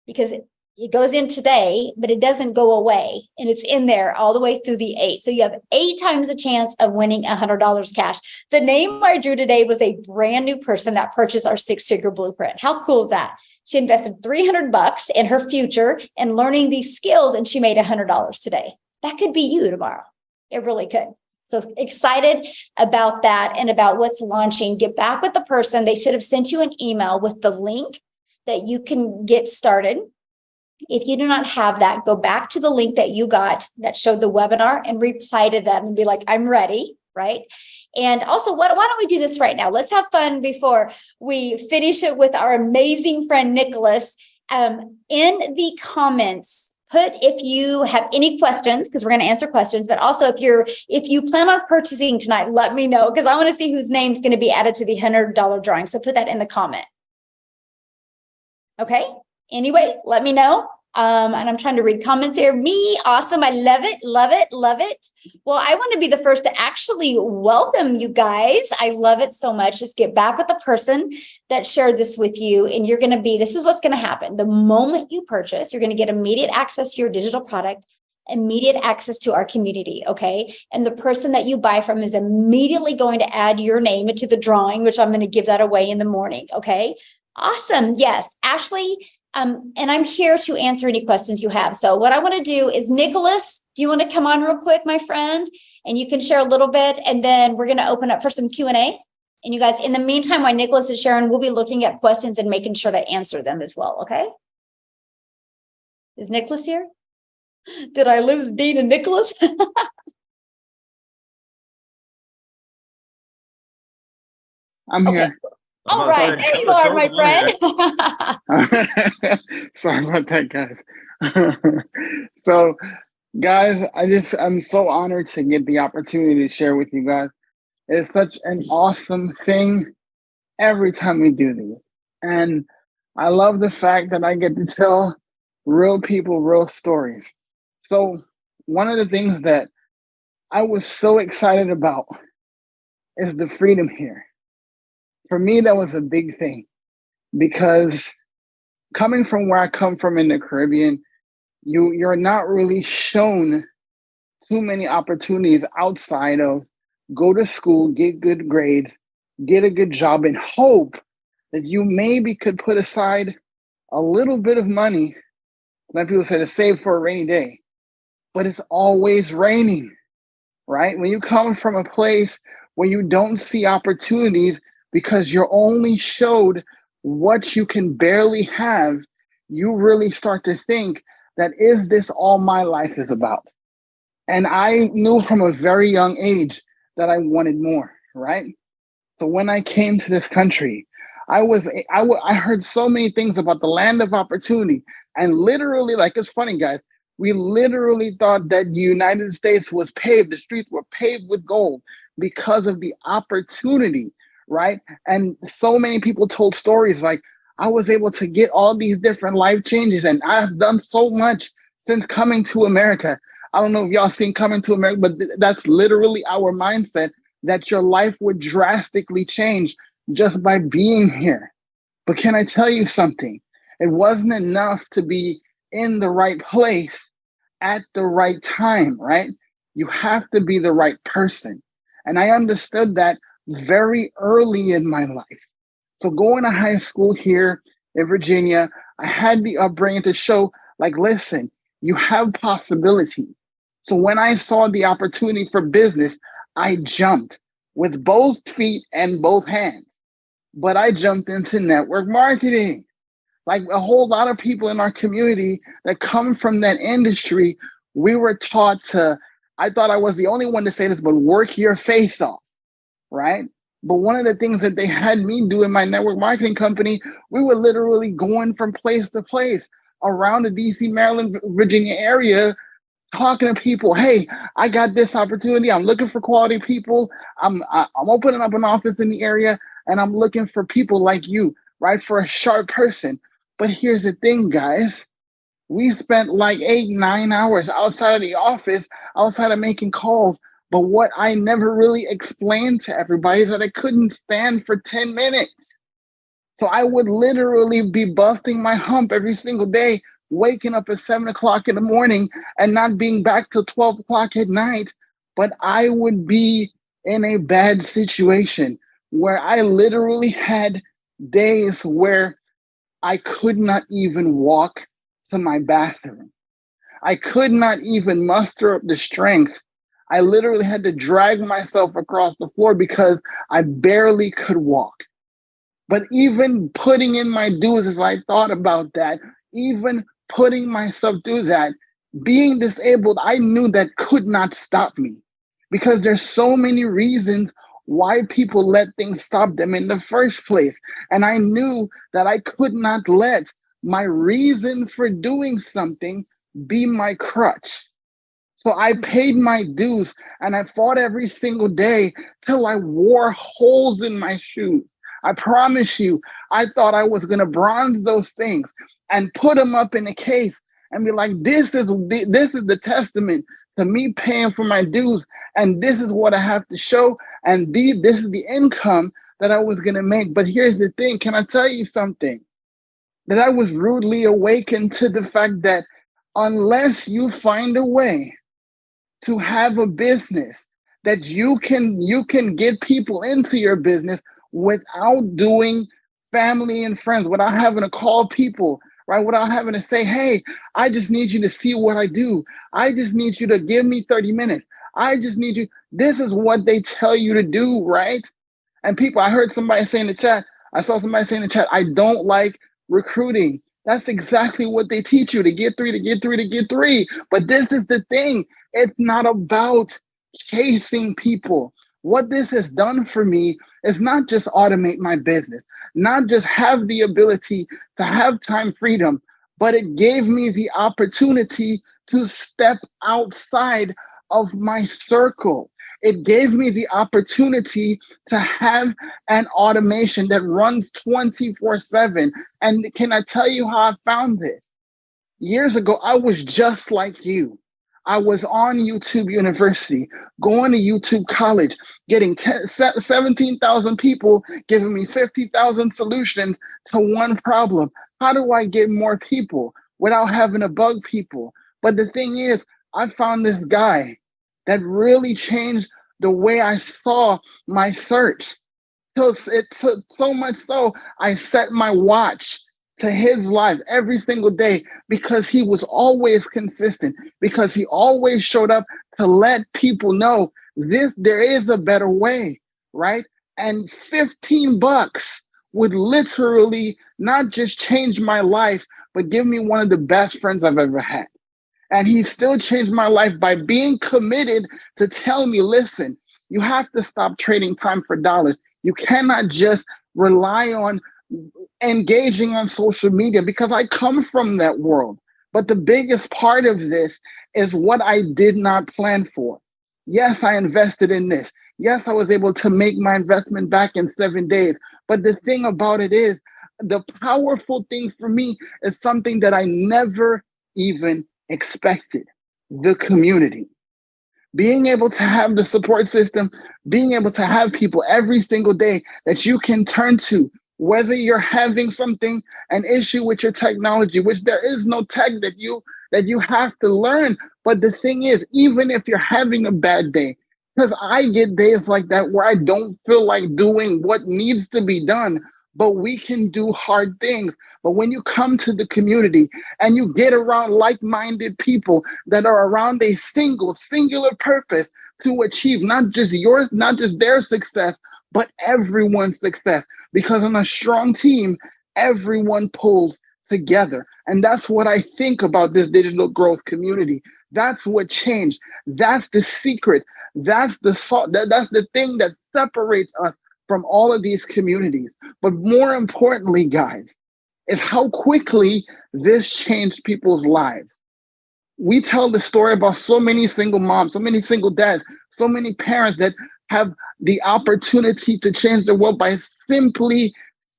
because it goes in today, but it doesn't go away. And it's in there all the way through the 8. So you have 8 times the chance of winning $100 cash. The name I drew today was a brand new person that purchased our 6-figure blueprint. How cool is that? She invested $300 in her future and learning these skills, and she made $100 today. That could be you tomorrow. It really could. So excited about that and about what's launching. Get back with the person. They should have sent you an email with the link that you can get started. If you do not have that, go back to the link that you got that showed the webinar and reply to them and be like, I'm ready, right? And also, why don't we do this right now? Let's have fun before we finish it with our amazing friend, Nicholas. In the comments, put if you have any questions, because we're going to answer questions, but also if you plan on purchasing tonight, let me know, because I want to see whose name is going to be added to the $100 drawing. So put that in the comment. Okay. Anyway, let me know. And I'm trying to read comments here. Me, awesome. I love it, love it, love it. Well, I want to be the first to actually welcome you guys. I love it so much. Just get back with the person that shared this with you. And you're going to be, this is what's going to happen. The moment you purchase, you're going to get immediate access to your digital product, immediate access to our community. Okay. And the person that you buy from is immediately going to add your name into the drawing, which I'm going to give that away in the morning. Okay. Awesome. Yes. Ashley. And I'm here to answer any questions you have. So what I want to do is, Nicholas, do you want to come on real quick, my friend? And you can share a little bit, and then we're going to open up for some Q&A. And you guys, in the meantime, while Nicholas is sharing, we'll be looking at questions and making sure to answer them as well. Okay. Is Nicholas here? Did I lose Dean and Nicholas? I'm here. All right, there you are, my friend. Sorry about that, guys. So, guys, I'm so honored to get the opportunity to share with you guys. It's such an awesome thing every time we do these. And I love the fact that I get to tell real people, real stories. So one of the things that I was so excited about is the freedom here. For me, that was a big thing, because coming from where I come from in the Caribbean, you're not really shown too many opportunities outside of go to school, get good grades, get a good job, and hope that you maybe could put aside a little bit of money, like people say, to save for a rainy day. But it's always raining, right? When you come from a place where you don't see opportunities because you're only showed what you can barely have, you really start to think that, is this all my life is about? And I knew from a very young age that I wanted more, right? So when I came to this country, I heard so many things about the land of opportunity. And literally, like, it's funny, guys, we literally thought that the United States was paved, the streets were paved with gold because of the opportunity, right? And so many people told stories like, I was able to get all these different life changes, and I've done so much since coming to America. I don't know if y'all seen Coming to America, but that's literally our mindset, that your life would drastically change just by being here. But can I tell you something? It wasn't enough to be in the right place at the right time, right? You have to be the right person. And I understood that very early in my life. So going to high school here in Virginia, I had the upbringing to show, like, listen, you have possibility. So when I saw the opportunity for business, I jumped with both feet and both hands, but I jumped into network marketing. Like a whole lot of people in our community that come from that industry, we were taught to, I thought I was the only one to say this, but work your face off, right? But one of the things that they had me do in my network marketing company, we were literally going from place to place around the DC, Maryland, Virginia area, talking to people. Hey, I got this opportunity. I'm looking for quality people. I'm opening up an office in the area, and I'm looking for people like you, right? For a sharp person. But here's the thing, guys. We spent like 8-9 hours outside of the office, outside of making calls. But what I never really explained to everybody is that I couldn't stand for 10 minutes. So I would literally be busting my hump every single day, waking up at 7 o'clock in the morning and not being back till 12 o'clock at night. But I would be in a bad situation where I literally had days where I could not even walk to my bathroom. I could not even muster up the strength. I literally had to drag myself across the floor because I barely could walk. But even putting in my dues, as I thought about that, even putting myself through that, being disabled, I knew that could not stop me because there's so many reasons why people let things stop them in the first place. And I knew that I could not let my reason for doing something be my crutch. So I paid my dues and I fought every single day till I wore holes in my shoes. I promise you, I thought I was going to bronze those things and put them up in a case and be like, this is the testament to me paying for my dues. And this is what I have to show. And this is the income that I was going to make. But here's the thing. Can I tell you something? That I was rudely awakened to the fact that unless you find a way to have a business that you can get people into your business without doing family and friends, without having to call people, right? Without having to say, hey, I just need you to see what I do. I just need you to give me 30 minutes. I just need you. This is what they tell you to do, right? And people, I heard somebody say in the chat, I saw somebody say in the chat, I don't like recruiting. That's exactly what they teach you, to get three, to get three, to get three. But this is the thing. It's not about chasing people. What this has done for me is not just automate my business, not just have the ability to have time freedom, but it gave me the opportunity to step outside of my circle. It gave me the opportunity to have an automation that runs 24/7. And can I tell you how I found this? Years ago, I was just like you. I was on YouTube University, going to YouTube College, getting 17,000 people giving me 50,000 solutions to one problem. How do I get more people without having to bug people? But the thing is, I found this guy that really changed the way I saw my search. So it took so much so I set my watch to his lives every single day because he was always consistent, because he always showed up to let people know there is a better way, right? And $15 would literally not just change my life, but give me one of the best friends I've ever had. And he still changed my life by being committed to tell me, listen, you have to stop trading time for dollars. You cannot just rely on engaging on social media because I come from that world. But the biggest part of this is what I did not plan for. Yes, I invested in this. Yes, I was able to make my investment back in 7 days. But the thing about it is, the powerful thing for me is something that I never even expected: the community. Being able to have the support system, being able to have people every single day that you can turn to, whether you're having an issue with your technology, which there is no tech that you have to learn. But the thing is, even if you're having a bad day, because I get days like that where I don't feel like doing what needs to be done, but we can do hard things. But when you come to the community and you get around like-minded people that are around a singular purpose, to achieve not just yours, not just their success, but everyone's success. Because on a strong team, everyone pulls together. And that's what I think about this digital growth community. That's what changed. That's the secret. That's the thing that separates us from all of these communities. But more importantly, guys, is how quickly this changed people's lives. We tell the story about so many single moms, so many single dads, so many parents that have the opportunity to change the world by simply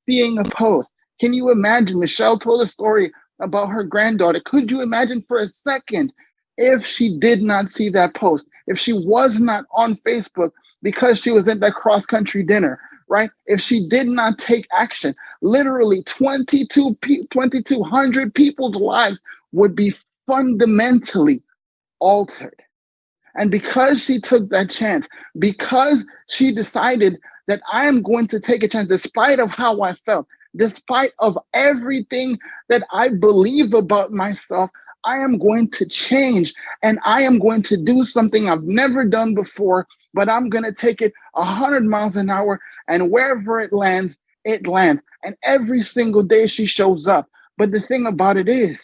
seeing a post. Can you imagine? Michelle told a story about her granddaughter. Could you imagine for a second if she did not see that post, if she was not on Facebook because she was at that cross-country dinner, right? If she did not take action, literally 2,200 people's lives would be fundamentally altered. And because she took that chance, because she decided that I am going to take a chance, despite of how I felt, despite of everything that I believe about myself, I am going to change and I am going to do something I've never done before, but I'm going to take it 100 miles an hour, and wherever it lands, it lands. And every single day she shows up. But the thing about it is,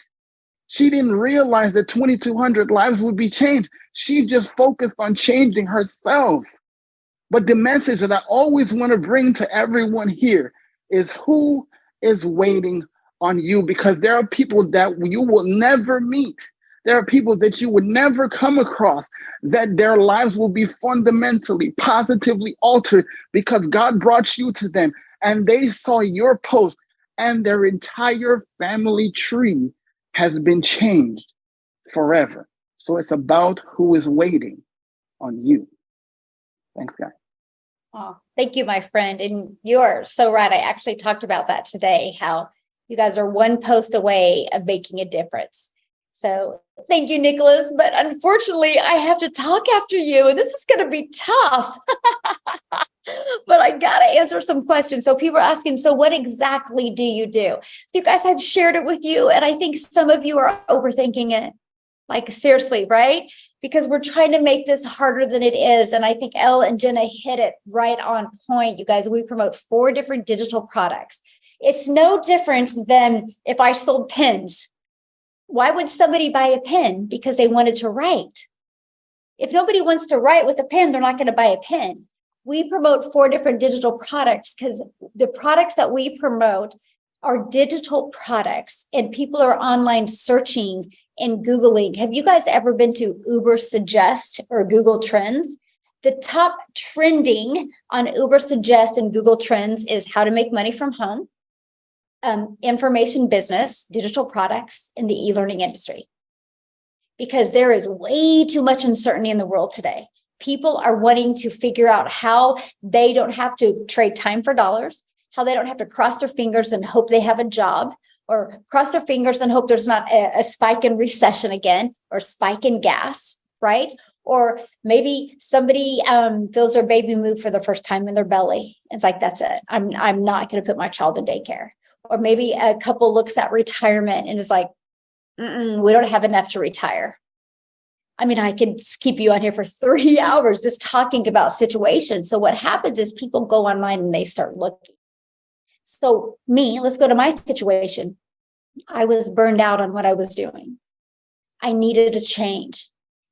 she didn't realize that 2,200 lives would be changed. She just focused on changing herself. But the message that I always want to bring to everyone here is who is waiting on you, because there are people that you will never meet. There are people that you would never come across, that their lives will be fundamentally, positively altered because God brought you to them and they saw your post and their entire family tree has been changed forever. So it's about who is waiting on you. Thanks, guys. Oh, thank you, my friend. And you're so right. I actually talked about that today, how you guys are one post away of making a difference. So thank you, Nicholas. But unfortunately, I have to talk after you, and this is going to be tough. But I got to answer some questions. So people are asking, so what exactly do you do? So you guys, I've shared it with you, and I think some of you are overthinking it. Like, seriously, right? Because we're trying to make this harder than it is. And I think Elle and Jenna hit it right on point. You guys, we promote 4 different digital products. It's no different than if I sold pens. Why would somebody buy a pen? Because they wanted to write. If nobody wants to write with a pen, they're not going to buy a pen. We promote 4 different digital products because the products that we promote are digital products, and people are online searching and Googling. Have you guys ever been to Uber Suggest or Google Trends? The top trending on Uber Suggest and Google Trends is how to make money from home, information business, digital products, in the e-learning industry. Because there is way too much uncertainty in the world today. People are wanting to figure out how they don't have to trade time for dollars, how they don't have to cross their fingers and hope they have a job, or cross their fingers and hope there's not a spike in recession again, or spike in gas, right? Or maybe somebody feels their baby move for the first time in their belly. It's like, that's it. I'm not going to put my child in daycare. Or maybe a couple looks at retirement and is like, we don't have enough to retire. I mean, I could keep you on here for 3 hours just talking about situations. So what happens is people go online and they start looking. So let's go to my situation. I was burned out on what I was doing. I needed a change.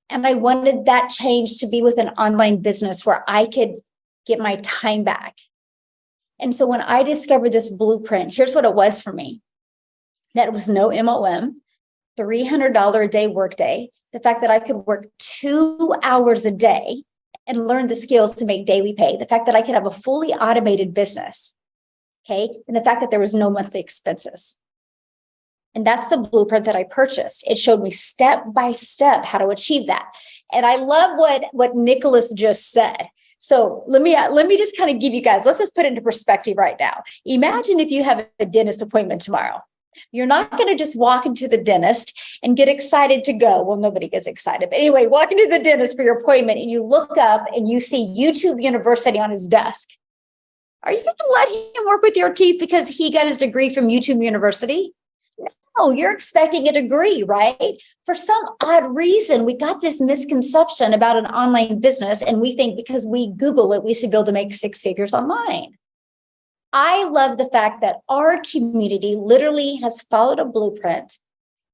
And I wanted that change to be with an online business where I could get my time back. And so when I discovered this blueprint, here's what it was for me. That was no MLM, $300 a day workday, the fact that I could work 2 hours a day and learn the skills to make daily pay, the fact that I could have a fully automated business, okay, and the fact that there was no monthly expenses. And that's the blueprint that I purchased. It showed me step by step how to achieve that. And I love what Nicholas just said. So let me just kind of give you guys, let's just put it into perspective right now. Imagine if you have a dentist appointment tomorrow. You're not going to just walk into the dentist and get excited to go. Well, nobody gets excited. But anyway, walk into the dentist for your appointment and you look up and you see YouTube University on his desk. Are you going to let him work with your teeth because he got his degree from YouTube University? No, you're expecting a degree, right? For some odd reason, we got this misconception about an online business, and we think because we Google it, we should be able to make 6 figures online. I love the fact that our community literally has followed a blueprint,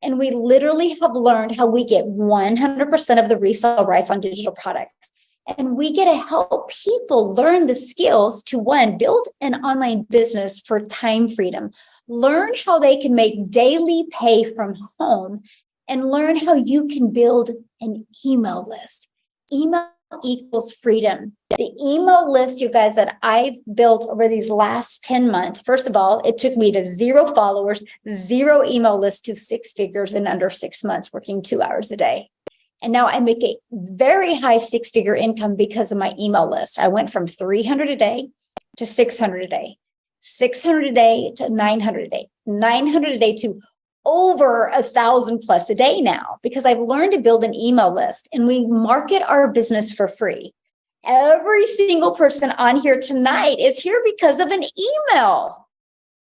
and we literally have learned how we get 100% of the resale rights on digital products. And we get to help people learn the skills to, one, build an online business for time freedom, learn how they can make daily pay from home, and learn how you can build an email list. Email equals freedom. The email list, you guys, that I've built over these last 10 months, first of all, it took me to 0 followers, 0 email list to 6 figures in under 6 months, working 2 hours a day. And now I make a very high 6-figure income because of my email list. I went from 300 a day to 600 a day, 600 a day to 900 a day, 900 a day to over 1,000 plus a day now, because I've learned to build an email list, and we market our business for free. Every single person on here tonight is here because of an email.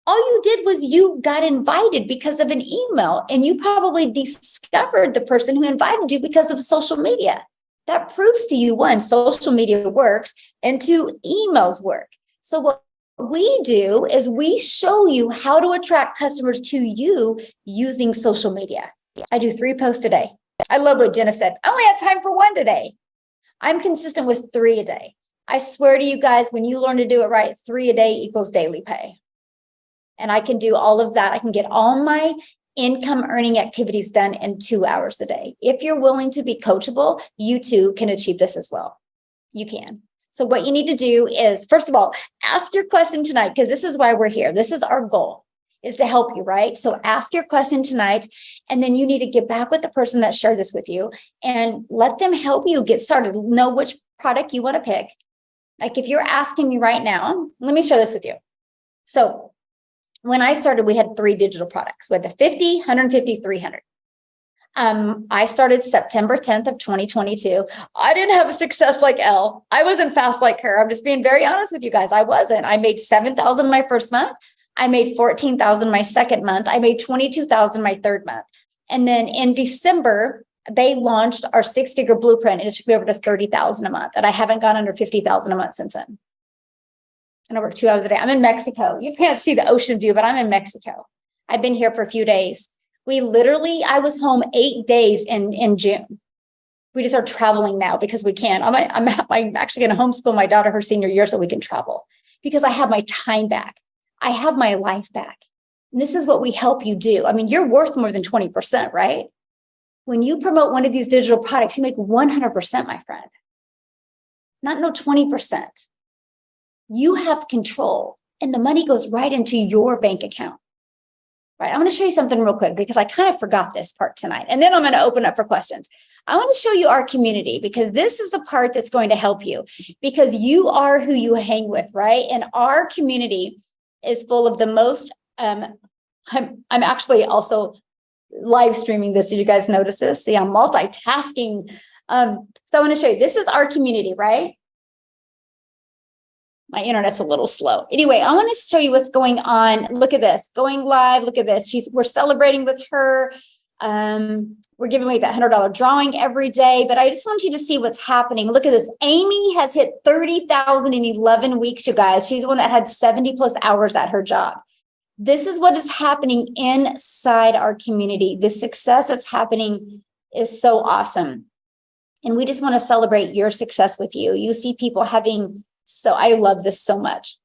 All you did was you got invited because of an email, and you probably discovered the person who invited you because of social media. That proves to you, one, social media works, and 2, emails work. So what we do is we show you how to attract customers to you using social media. I do 3 posts a day. I love what Jenna said. I only have time for 1 today. I'm consistent with 3 a day. I swear to you guys, when you learn to do it right, 3 a day equals daily pay. And I can do all of that. I can get all my income earning activities done in 2 hours a day. If you're willing to be coachable, you too can achieve this as well. You can. So what you need to do is, first of all, ask your question tonight, because this is why we're here. This is our goal, is to help you, right? So ask your question tonight, and then you need to get back with the person that shared this with you and let them help you get started. Know which product you want to pick. Like if you're asking me right now, let me share this with you. So when I started, we had 3 digital products. We had the 50, 150, 300. I started September 10th of 2022. I didn't have a success like Elle. I wasn't fast like her. I'm just being very honest with you guys. I wasn't. I made $7,000 my first month. I made $14,000 my second month. I made $22,000 my third month. And then in December, they launched our 6-figure blueprint, and it took me over to $30,000 a month. And I haven't gone under $50,000 a month since then. And I work 2 hours a day. I'm in Mexico. You can't see the ocean view, but I'm in Mexico. I've been here for a few days. I was home 8 days in June. We just are traveling now because we can. I'm actually going to homeschool my daughter her senior year so we can travel, because I have my time back. I have my life back. And this is what we help you do. I mean, you're worth more than 20%, right? When you promote one of these digital products, you make 100%, my friend. Not no 20%. You have control, and the money goes right into your bank account. Right. I want to show you something real quick, because I kind of forgot this part tonight. And then I'm going to open up for questions. I want to show you our community, because this is the part that's going to help you, because you are who you hang with, right? And our community is full of the most, I'm actually also live streaming this. Did you guys notice this? See, I'm multitasking. So I want to show you, this is our community, right? My internet's a little slow. Anyway, I want to show you what's going on. Look at this, going live. Look at this. We're celebrating with her. We're giving away that $100 drawing every day, but I just want you to see what's happening. Look at this. Amy has hit 30,000 in 11 weeks, you guys. She's the one that had 70 plus hours at her job. This is what is happening inside our community. The success that's happening is so awesome. And we just want to celebrate your success with you. You see people having, so I love this so much,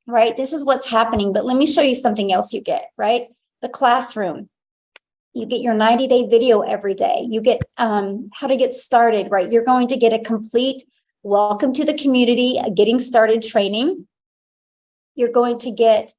right? This is what's happening, but let me show you something else you get, right? The classroom. You get your 90-day video every day. You get how to get started, right? You're going to get a complete welcome to the community, a getting started training. You're going to get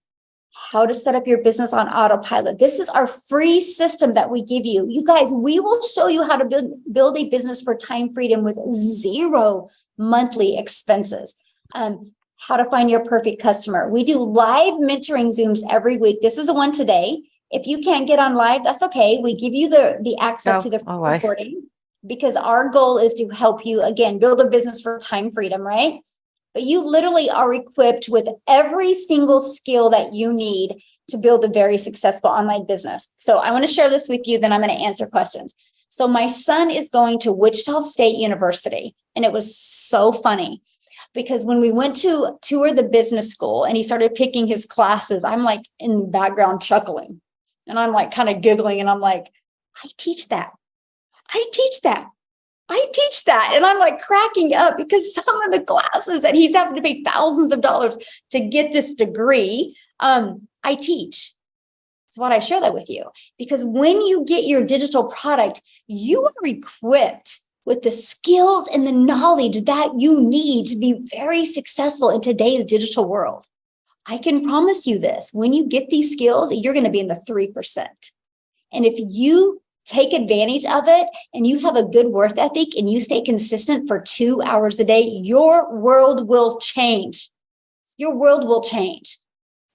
how to set up your business on autopilot. This is our free system that we give you. You guys, we will show you how to build a business for time freedom with 0 monthly expenses. How to find your perfect customer. We do live mentoring Zooms every week. This is the one today. If you can't get on live, that's okay. We give you the access to the recording, because our goal is to help you, again, build a business for time freedom, right? but you literally are equipped with every single skill that you need to build a very successful online business. So I want to share this with you, then I'm going to answer questions. So my son is going to Wichita State University, and it was so funny because when we went to tour the business school and he started picking his classes, I'm like in the background chuckling, and I'm like kind of giggling, and I'm like, I teach that. I teach that. I teach that. And I'm like cracking up because some of the classes that he's having to pay thousands of dollars to get this degree, I teach. So why I share that with you? Because when you get your digital product, you are equipped with the skills and the knowledge that you need to be very successful in today's digital world. I can promise you this, when you get these skills, you're going to be in the 3%. And if you take advantage of it and you have a good work ethic and you stay consistent for 2 hours a day, your world will change. Your world will change.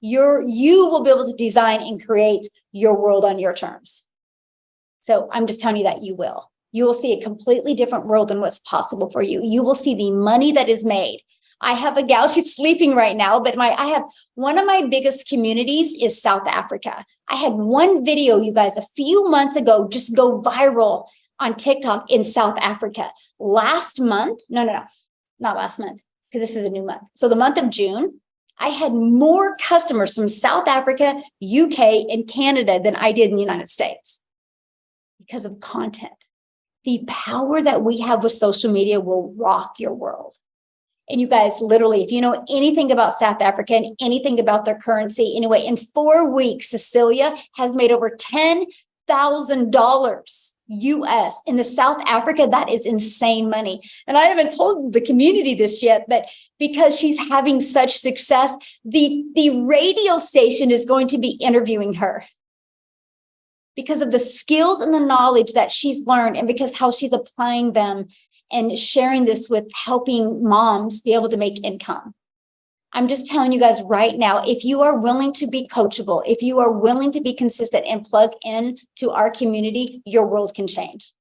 You will be able to design and create your world on your terms. So I'm just telling you that you will. You will see a completely different world than what's possible for you. You will see the money that is made. I have a gal, she's sleeping right now, but I have one of my biggest communities is South Africa. I had one video, you guys, a few months ago, just go viral on TikTok in South Africa. Last month, no, not last month, because this is a new month. So the month of June, I had more customers from South Africa, UK, and Canada than I did in the United States because of content. The power that we have with social media will rock your world. And you guys, literally, if you know anything about South Africa and anything about their currency, anyway, in 4 weeks, Cecilia has made over $10,000 US in the South Africa. That is insane money. And I haven't told the community this yet, but because she's having such success, the radio station is going to be interviewing her because of the skills and the knowledge that she's learned and because how she's applying them and sharing this with helping moms be able to make income. I'm just telling you guys right now, if you are willing to be coachable, if you are willing to be consistent and plug in to our community, your world can change.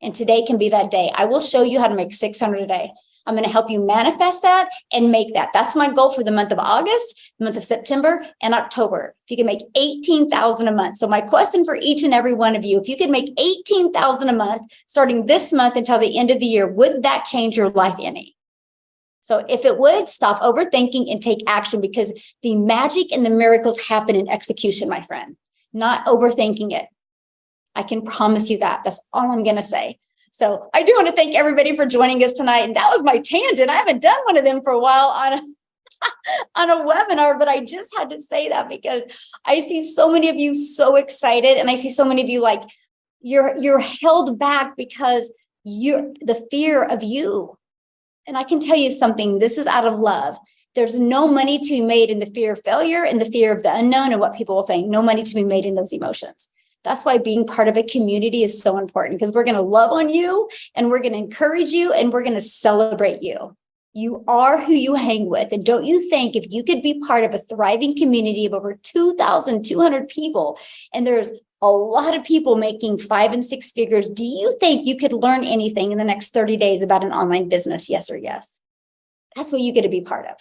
And today can be that day. I will show you how to make 600 a day. I'm going to help you manifest that and make that. That's my goal for the month of August, the month of September, and October. If you can make 18,000 a month. So my question for each and every one of you, if you could make 18,000 a month, starting this month until the end of the year, would that change your life any? So if it would, stop overthinking and take action, because the magic and the miracles happen in execution, my friend, not overthinking it. I can promise you that. That's all I'm going to say. So I do want to thank everybody for joining us tonight. And that was my tangent. I haven't done one of them for a while on a webinar, but I just had to say that because I see so many of you so excited. And I see so many of you like you're held back because you're the fear of you. And I can tell you something, this is out of love. There's no money to be made in the fear of failure and the fear of the unknown and what people will think. No money to be made in those emotions. That's why being part of a community is so important, because we're going to love on you and we're going to encourage you and we're going to celebrate you. You are who you hang with. And don't you think if you could be part of a thriving community of over 2,200 people, and there's a lot of people making 5 and 6 figures, do you think you could learn anything in the next 30 days about an online business? Yes or yes? That's what you get to be part of.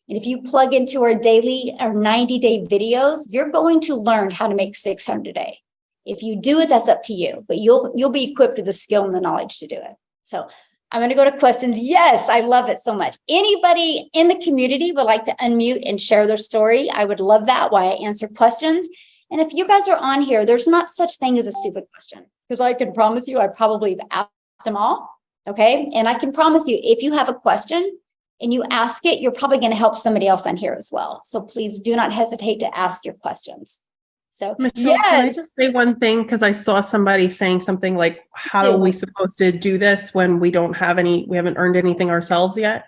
And if you plug into our daily or 90-day videos, you're going to learn how to make 600 a day. If you do it, that's up to you, but you'll be equipped with the skill and the knowledge to do it. So I'm going to go to questions. Yes, I love it so much. Anybody in the community would like to unmute and share their story? I would love that while I answer questions. And if you guys are on here, there's not such thing as a stupid question, because I can promise you, I probably have asked them all. Okay. And I can promise you, if you have a question and you ask it, you're probably going to help somebody else on here as well. So please do not hesitate to ask your questions. So Michelle, yes. Can I just say one thing? Because I saw somebody saying something like, how are we supposed to do this when we haven't earned anything ourselves yet?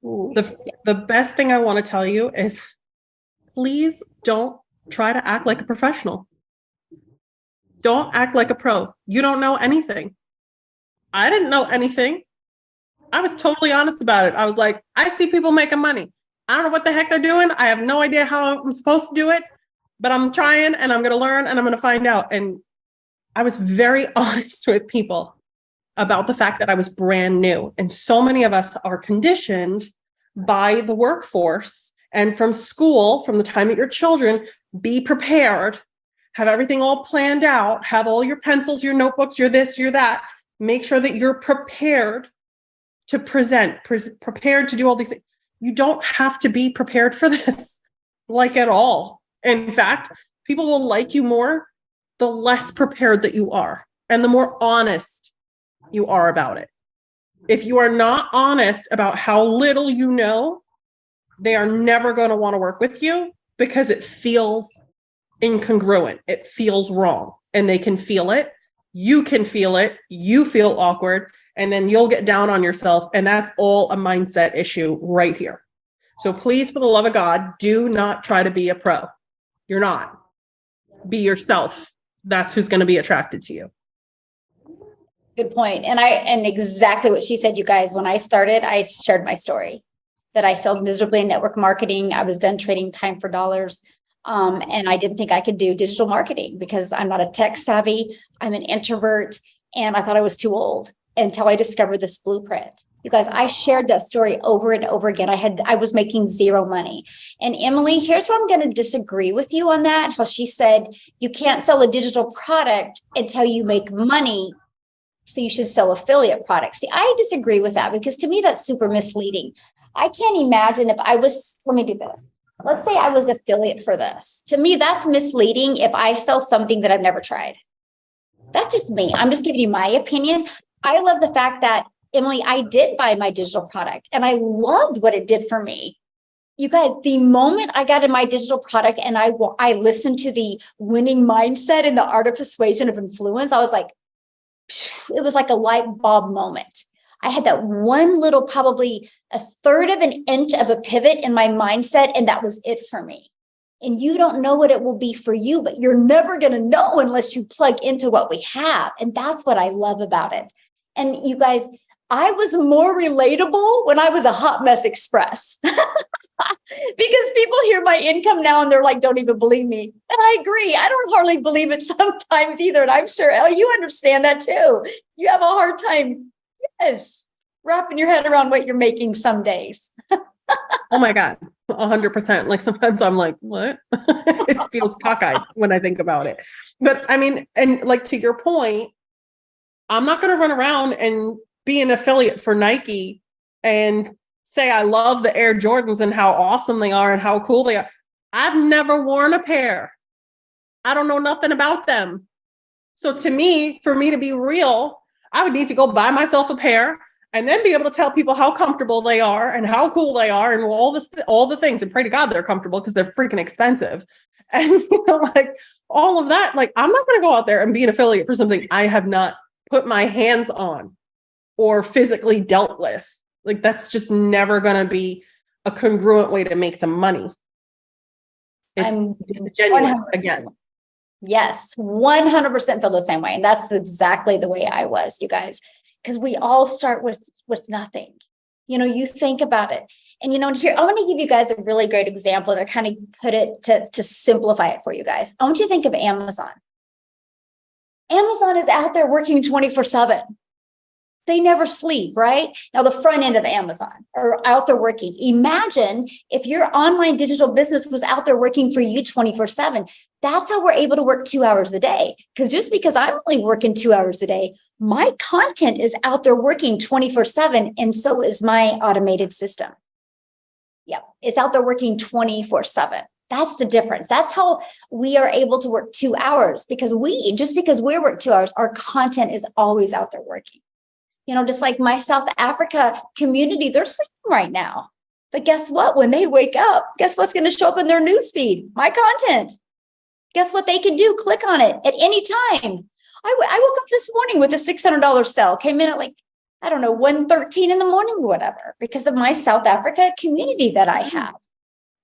The best thing I want to tell you is, please don't try to act like a professional. Don't act like a pro. You don't know anything. I didn't know anything. I was totally honest about it. I was like, I see people making money. I don't know what the heck they're doing. I have no idea how I'm supposed to do it. But I'm trying and I'm going to learn and I'm going to find out. And I was very honest with people about the fact that I was brand new. And so many of us are conditioned by the workforce and from school, from the time that your children, be prepared, have everything all planned out, have all your pencils, your notebooks, your this, your that. Make sure that you're prepared to present, prepared to do all these things. You don't have to be prepared for this, like at all. In fact, people will like you more the less prepared that you are and the more honest you are about it. If you are not honest about how little you know, they are never going to want to work with you because it feels incongruent. It feels wrong, and they can feel it. You can feel it. You feel awkward, and then you'll get down on yourself. And that's all a mindset issue right here. So please, for the love of God, do not try to be a pro. You're not. Be yourself. That's who's going to be attracted to you. Good point. And exactly what she said, you guys, when I started, I shared my story that I failed miserably in network marketing. I was done trading time for dollars. And I didn't think I could do digital marketing because I'm not a tech savvy. I'm an introvert. And I thought I was too old until I discovered this blueprint. You guys, I shared that story over and over again. I was making zero money. And Emily, here's where I'm going to disagree with you on that. How she said, you can't sell a digital product until you make money. So you should sell affiliate products. See, I disagree with that because to me, that's super misleading. I can't imagine if I was, let me do this. Let's say I was affiliate for this. To me, that's misleading if I sell something that I've never tried. That's just me. I'm just giving you my opinion. I love the fact that, Emily, I did buy my digital product and I loved what it did for me. You guys, the moment I got in my digital product and I listened to the winning mindset and the art of persuasion of influence, I was like, it was like a light bulb moment. I had that one little, probably a third of an inch of a pivot in my mindset, and that was it for me. And you don't know what it will be for you, but you're never going to know unless you plug into what we have. And that's what I love about it. And you guys, I was more relatable when I was a hot mess express because people hear my income now and they're like, don't even believe me. And I agree. I don't hardly believe it sometimes either. And I'm sure, Elle, you understand that too. You have a hard time, yes, wrapping your head around what you're making some days. Oh my God, 100%. Like sometimes I'm like, what? It feels cockeyed when I think about it. But I mean, and like to your point, I'm not going to run around and be an affiliate for Nike and say I love the Air Jordans and how awesome they are and how cool they are. I've never worn a pair. I don't know nothing about them. So to me, for me to be real, I would need to go buy myself a pair and then be able to tell people how comfortable they are and how cool they are and all the things, and pray to God they're comfortable because they're freaking expensive. And like all of that, like I'm not going to go out there and be an affiliate for something I have not put my hands on or physically dealt with. Like that's just never going to be a congruent way to make the money. It's disingenuous again. Yes, 100% feel the same way. And that's exactly the way I was, you guys, because we all start with nothing. You think about it. And, here, I want to give you guys a really great example to kind of put it to simplify it for you guys. I want you to think of Amazon. Amazon is out there working 24/7. They never sleep, right? Now, the front end of Amazon are out there working. Imagine if your online digital business was out there working for you 24/7. That's how we're able to work 2 hours a day. Because just because I'm only working 2 hours a day, my content is out there working 24/7. And so is my automated system. Yep, it's out there working 24/7. That's the difference. That's how we are able to work 2 hours because because we work 2 hours, our content is always out there working. Just like my South Africa community, they're sleeping right now. But guess what? When they wake up, guess what's going to show up in their newsfeed? My content. Guess what they can do? Click on it at any time. I woke up this morning with a $600 sale, came in at 1:13 in the morning or whatever, because of my South Africa community that I have.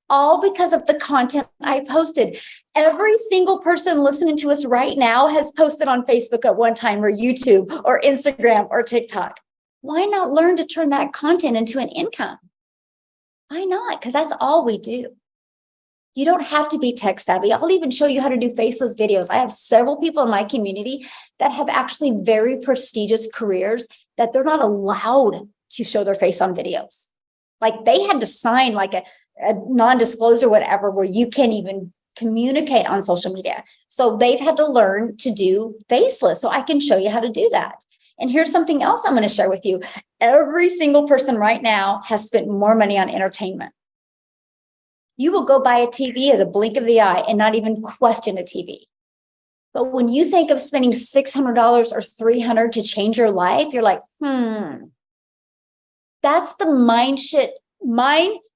All because of the content I posted. Every single person listening to us right now has posted on Facebook at one time, or YouTube, or Instagram, or TikTok. Why not learn to turn that content into an income? Why not? Because that's all we do. You don't have to be tech savvy. I'll even show you how to do faceless videos. I have several people in my community that have actually very prestigious careers that they're not allowed to show their face on videos. Like they had to sign like a non-disclosure, whatever, where you can't even communicate on social media. So they've had to learn to do faceless. So I can show you how to do that. And here's something else I'm going to share with you. Every single person right now has spent more money on entertainment. You will go buy a TV at the blink of the eye and not even question a TV. But when you think of spending $600 or $300 to change your life, you're like, that's the mind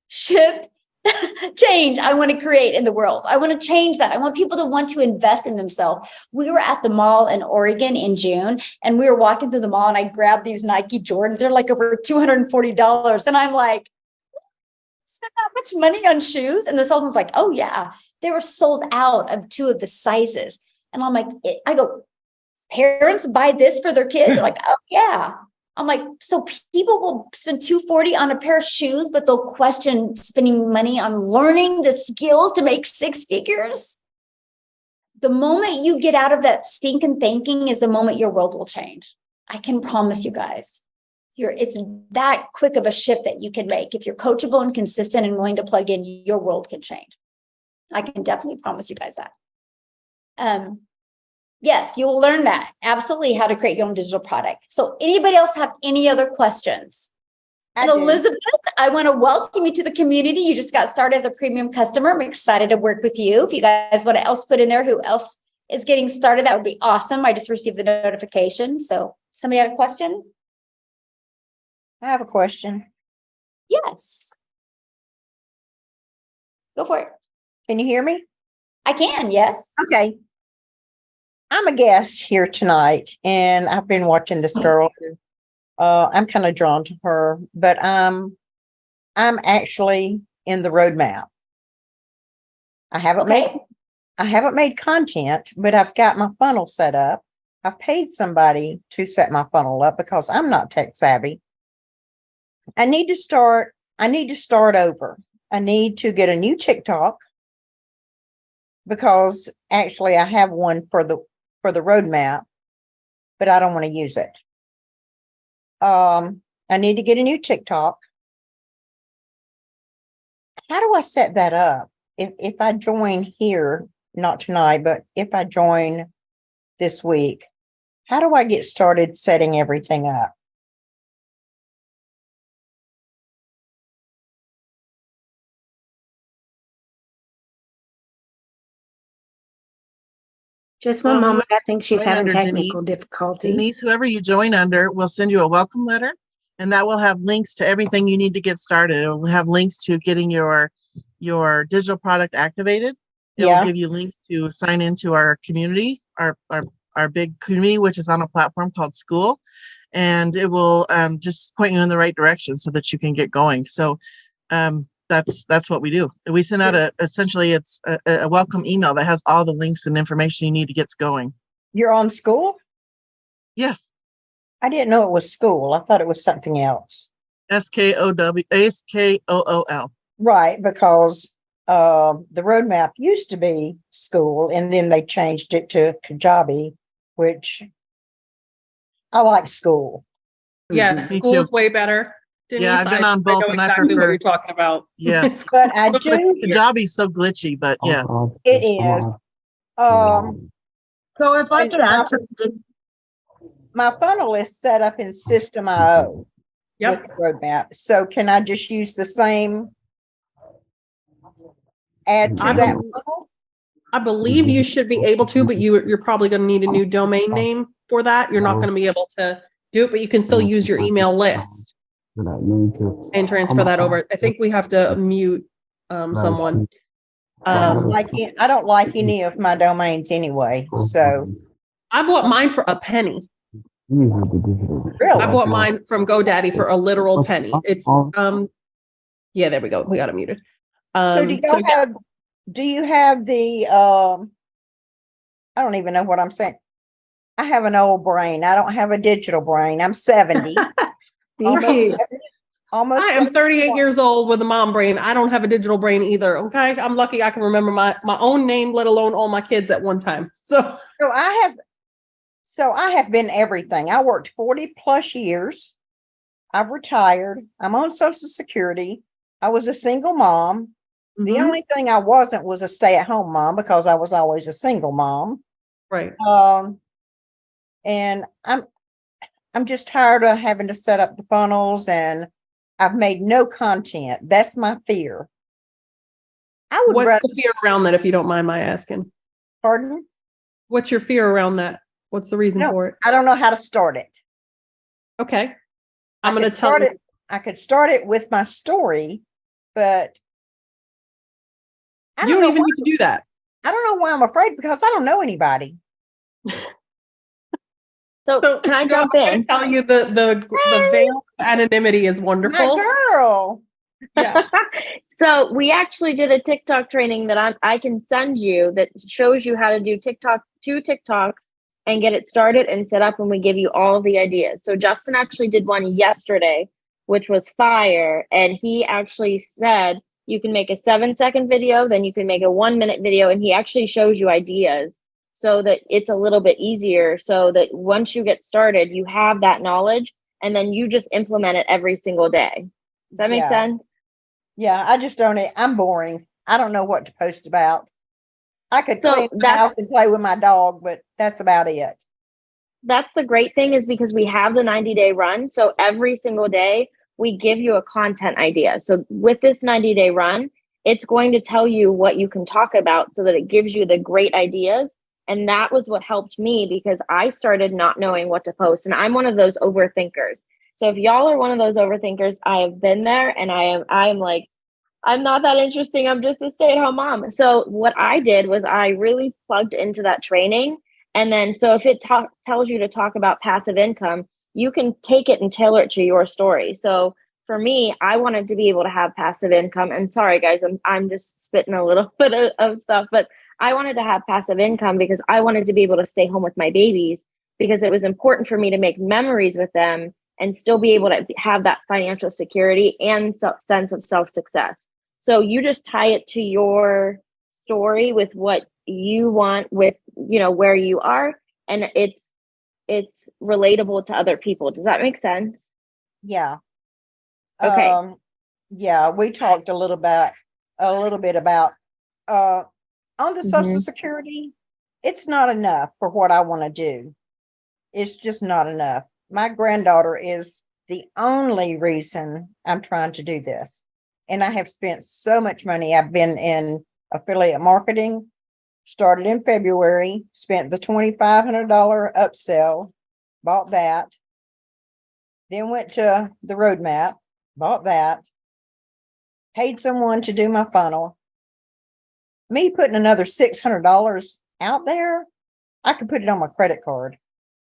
shift change I want to create in the world. I want to change that. I want people to want to invest in themselves. We were at the mall in Oregon in June, and we were walking through the mall, and I grabbed these Nike Jordans. They're like over $240. And I'm like, spent that much money on shoes? And the salesman was like, oh yeah, they were sold out of 2 of the sizes. And I'm like, I go, parents buy this for their kids? They're like, oh yeah. I'm like, so people will spend $240 on a pair of shoes, but they'll question spending money on learning the skills to make 6 figures? The moment you get out of that stinking thinking is the moment your world will change. I can promise you guys. It's that quick of a shift that you can make. If you're coachable and consistent and willing to plug in, your world can change. I can definitely promise you guys that. Yes, you will learn that. Absolutely, how to create your own digital product. So anybody else have any other questions? And Elizabeth, I want to welcome you to the community. You just got started as a premium customer. I'm excited to work with you. If you guys want to else put in there who else is getting started, that would be awesome. I just received the notification. So somebody had a question? I have a question. Yes. Go for it. Can you hear me? I can, yes. Okay. I'm a guest here tonight, and I've been watching this girl. I'm kind of drawn to her, but I'm actually in the roadmap. I haven't made content, but I've got my funnel set up. I've paid somebody to set my funnel up because I'm not tech savvy. I need to start over. I need to get a new TikTok because actually I have one for the roadmap, but I don't want to use it. I need to get a new TikTok. How do I set that up? If I join here, not tonight, but if I join this week, how do I get started setting everything up? Just one moment. I think she's Join having under technical difficulty. Denise, whoever you join under, will send you a welcome letter, and that will have links to everything you need to get started. It will have links to getting your digital product activated. It will give you links to sign into our community, our big community, which is on a platform called School, and it will just point you in the right direction so that you can get going. So that's what we do. We send out essentially it's a welcome email that has all the links and information you need to get going. You're on School? Yes. I didn't know it was School. I thought it was something else. SKOOL. Right, because the roadmap used to be School, and then they changed it to Kajabi, which I like School. Yeah, School is way better. Denise, I've been on both, and exactly I prefer what you're talking about. Yeah, but I do. Kajabi's so glitchy, but yeah, it is. So if I could add something, my funnel is set up in System.io. Yep. With the roadmap. So can I just use the same? Add to that funnel? I believe you should be able to, but you're probably going to need a new domain name for that. You're not going to be able to do it, but you can still use your email list and transfer that over. I think we have to mute someone. I don't like any of my domains anyway. So I bought mine for a penny. Really? I bought mine from GoDaddy for a literal penny. It's yeah, there we go. We got it muted. So do you have the I don't even know what I'm saying. I have an old brain. I don't have a digital brain. I'm 70. Almost I am 38 years old with a mom brain. I don't have a digital brain either. Okay. I'm lucky I can remember my own name, let alone all my kids at one time. So I have been everything. I worked 40 plus years. I've retired. I'm on Social Security. I was a single mom. The Mhm. only thing I wasn't was a stay-at-home mom because I was always a single mom. Right. And I'm just tired of having to set up the funnels, and I've made no content. That's my fear. I would What's rather, the fear around that, if you don't mind my asking? pardon? What's your fear around that? What's the reason No, for it? I don't know how to start it. Okay. I I'm going to could tell start you. it. I could start it with my story, but I You don't don't know even why, need to do that. I don't know why I'm afraid, because I don't know anybody. So can I jump I'm going in? to tell you the veil of anonymity is My wonderful. girl. Yeah. So we actually did a TikTok training that I can send you that shows you how to do two TikToks and get it started and set up, and we give you all the ideas. So Justin actually did one yesterday, which was fire. And he actually said you can make a 7-second video, then you can make a 1-minute video, and he actually shows you ideas so that it's a little bit easier, so that once you get started, you have that knowledge and then you just implement it every single day. Does that make Yeah. sense? Yeah, I just don't. I'm boring. I don't know what to post about. I could So clean my house and play with my dog, but that's about it. That's the great thing, is because we have the 90-day run. So every single day we give you a content idea. So with this 90-day run, it's going to tell you what you can talk about so that it gives you the great ideas. And that was what helped me, because I started not knowing what to post. And I'm one of those overthinkers. So if y'all are one of those overthinkers, I have been there, and I am like, I'm not that interesting. I'm just a stay-at-home mom. So what I did was I really plugged into that training. And then, so if it tells you to talk about passive income, you can take it and tailor it to your story. So for me, I wanted to be able to have passive income. And sorry, guys, I'm just spitting a little bit of stuff, but I wanted to have passive income because I wanted to be able to stay home with my babies, because it was important for me to make memories with them and still be able to have that financial security and sense of self-success. So you just tie it to your story with what you want, with, where you are, and it's relatable to other people. Does that make sense? Yeah. Okay. Yeah, we talked a little bit about on the Social Security. It's not enough for what I want to do. It's just not enough. My granddaughter is the only reason I'm trying to do this. And I have spent so much money. I've been in affiliate marketing, started in February, spent the $2,500 upsell, bought that, then went to the roadmap, bought that, paid someone to do my funnel. Me putting another $600 out there, I could put it on my credit card,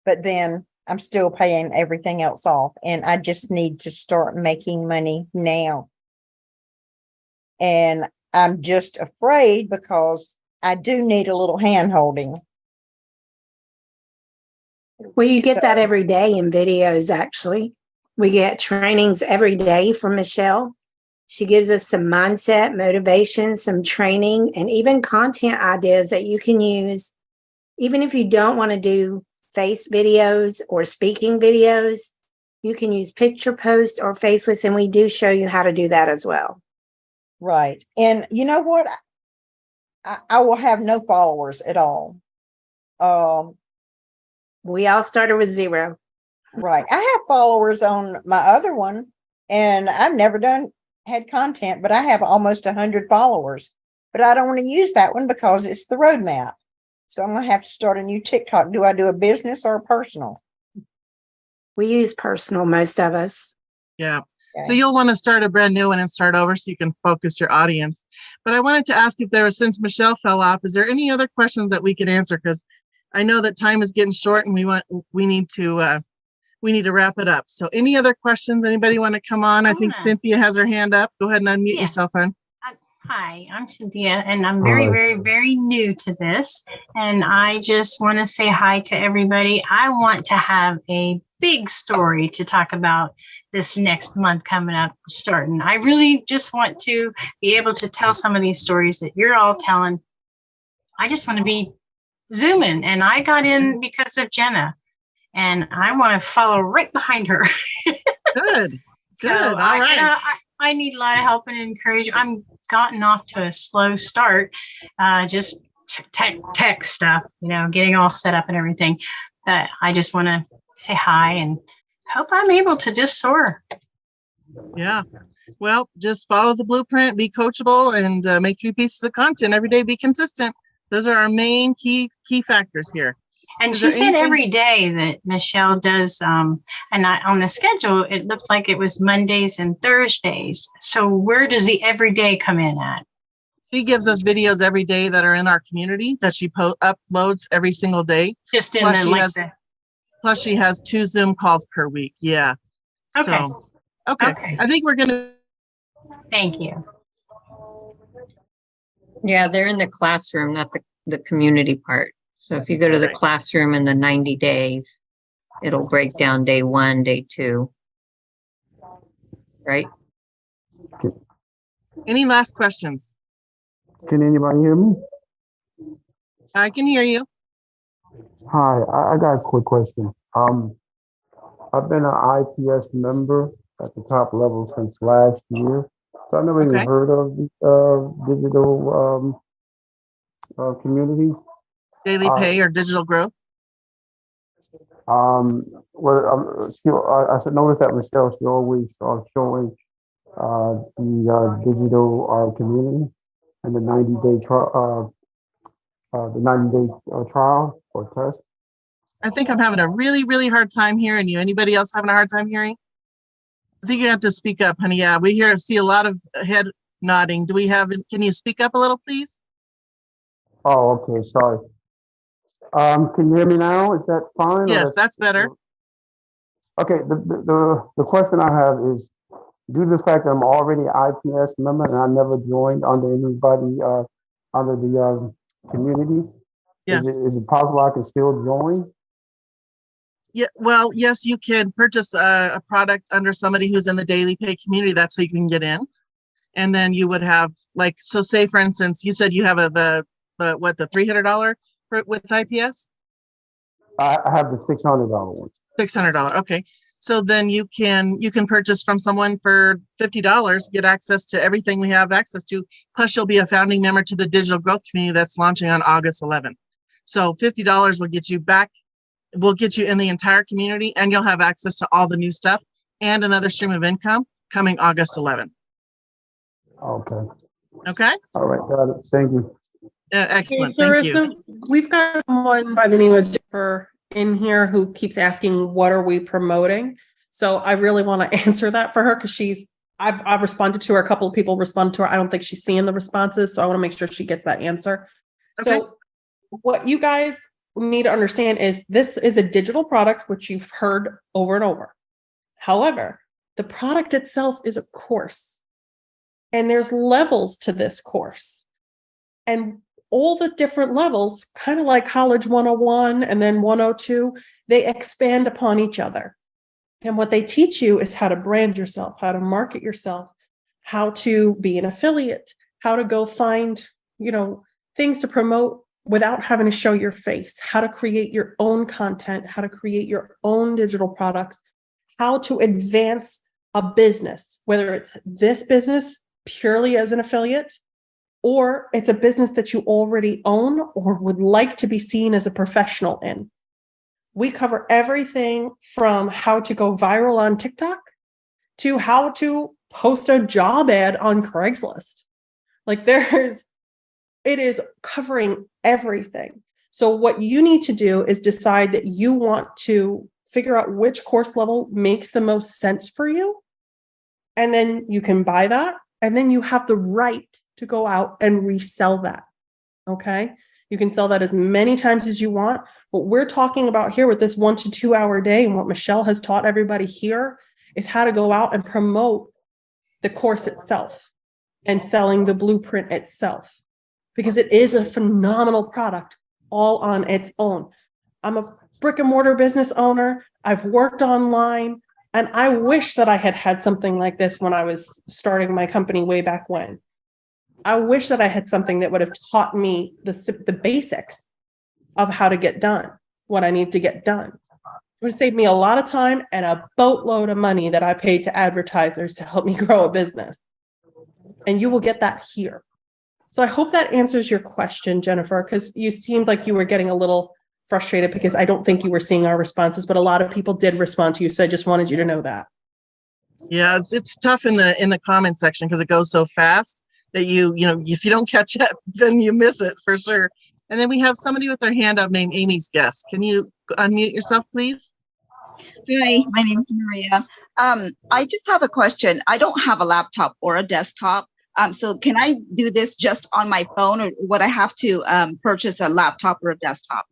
but then I'm still paying everything else off. And I just need to start making money now. And I'm just afraid because I do need a little hand holding. Well, you get that every day in videos, actually. We get trainings every day from Michelle. She gives us some mindset, motivation, some training, and even content ideas that you can use. Even if you don't want to do face videos or speaking videos, you can use picture post or faceless, and we do show you how to do that as well. Right. And you know what? I will have no followers at all. We all started with 0. Right. I have followers on my other one, and I've never had content, but I have almost 100 followers. But I don't want to use that one because it's the roadmap. So I'm going to have to start a new TikTok. Do I do a business or a personal? We use personal, most of us. Yeah. Okay. So you'll want to start a brand new one and start over so you can focus your audience. But I wanted to ask if there was, since Michelle fell off, is there any other questions that we could answer? Because I know that time is getting short and we need to wrap it up. So any other questions? Anybody want to come on? I think Cynthia has her hand up. Go ahead and unmute yourself, hon. Hi, I'm Cynthia, and I'm very, very, very new to this. And I just want to say hi to everybody. I want to have a big story to talk about this next month coming up, starting. I really just want to be able to tell some of these stories that you're all telling. I just want to be zooming, and I got in because of Jenna, and I want to follow right behind her. Good. So All right. I need a lot of help and encouragement. I'm gotten off to a slow start, just tech stuff, getting all set up and everything. I just want to say hi and hope I'm able to just soar. Yeah. Well, just follow the blueprint, be coachable, and make 3 pieces of content every day. Be consistent. Those are our main key factors here. And she said every day that Michelle does, and on the schedule, it looked like it was Mondays and Thursdays. So where does the everyday come in at? She gives us videos every day that are in our community that she uploads every single day. Just in Plus, she has 2 Zoom calls per week. Yeah. Okay. So, okay. I think we're going to. Thank you. Yeah, they're in the classroom, not the community part. So if you go to the classroom in the 90 days, it'll break down day 1, day 2. Right? Any last questions? Can anybody hear me? I can hear you. Hi, I got a quick question. I've been an IPS member at the top level since last year. So I've never even heard of the digital community. Daily pay or digital growth? Well, I noticed that Michelle, she always showing the digital community and the 90-day trial, trial or test. I think I'm having a really, really hard time hearing you. Anybody else having a hard time hearing? I think you have to speak up, honey. Yeah, we see a lot of head nodding. Can you speak up a little, please? Oh, okay. Sorry. Can you hear me now? Is that fine? Yes, that's better. Okay. The question I have is, due to the fact that I'm already an IPS member and I never joined under anybody under the community, yes. Is it possible I can still join? Yeah. Well, yes, you can purchase a product under somebody who's in the daily pay community. That's how you can get in. And then you would have so say for instance, you said you have the $300 with IPS? I have the $600 one. $600. Okay. So then you can purchase from someone for $50, get access to everything we have access to. Plus you'll be a founding member to the digital growth community that's launching on August 11th. So $50 will get you in the entire community, and you'll have access to all the new stuff and another stream of income coming August 11th. Okay. Okay. All right. Got it. Thank you. Excellent. Hey, Thank you. We've got someone by the name of Jennifer in here who keeps asking, what are we promoting? So I really want to answer that for her because I've responded to her. A couple of people responded to her. I don't think she's seeing the responses. So I want to make sure she gets that answer. Okay. So what you guys need to understand is this is a digital product, which you've heard over and over. However, the product itself is a course, and there's levels to this course. And all the different levels, kind of like College 101 and then 102, they expand upon each other. And what they teach you is how to brand yourself, how to market yourself, how to be an affiliate, how to go find, things to promote without having to show your face, how to create your own content, how to create your own digital products, how to advance a business, whether it's this business purely as an affiliate, or it's a business that you already own or would like to be seen as a professional in. We cover everything from how to go viral on TikTok to how to post a job ad on Craigslist. It is covering everything. So what you need to do is decide that you want to figure out which course level makes the most sense for you. And then you can buy that. And then you have the right to go out and resell that. Okay. You can sell that as many times as you want. What we're talking about here with this 1 to 2 hour day and what Michelle has taught everybody here is how to go out and promote the course itself and selling the blueprint itself, because it is a phenomenal product all on its own. I'm a brick and mortar business owner. I've worked online, and I wish that I had had something like this when I was starting my company way back when. I wish that I had something that would have taught me the basics of how to get done, what I need to get done. It would save me a lot of time and a boatload of money that I paid to advertisers to help me grow a business. And you will get that here. So I hope that answers your question, Jennifer, because you seemed like you were getting a little frustrated because I don't think you were seeing our responses, but a lot of people did respond to you. So I just wanted you to know that. Yeah, it's tough in the comment section because it goes so fast that you know, if you don't catch it, then you miss it for sure. And then we have somebody with their hand up named Amy's Guest. Can you unmute yourself, please? Hi, my name is Maria. I just have a question. I don't have a laptop or a desktop. So can I do this just on my phone, or would I have to purchase a laptop or a desktop?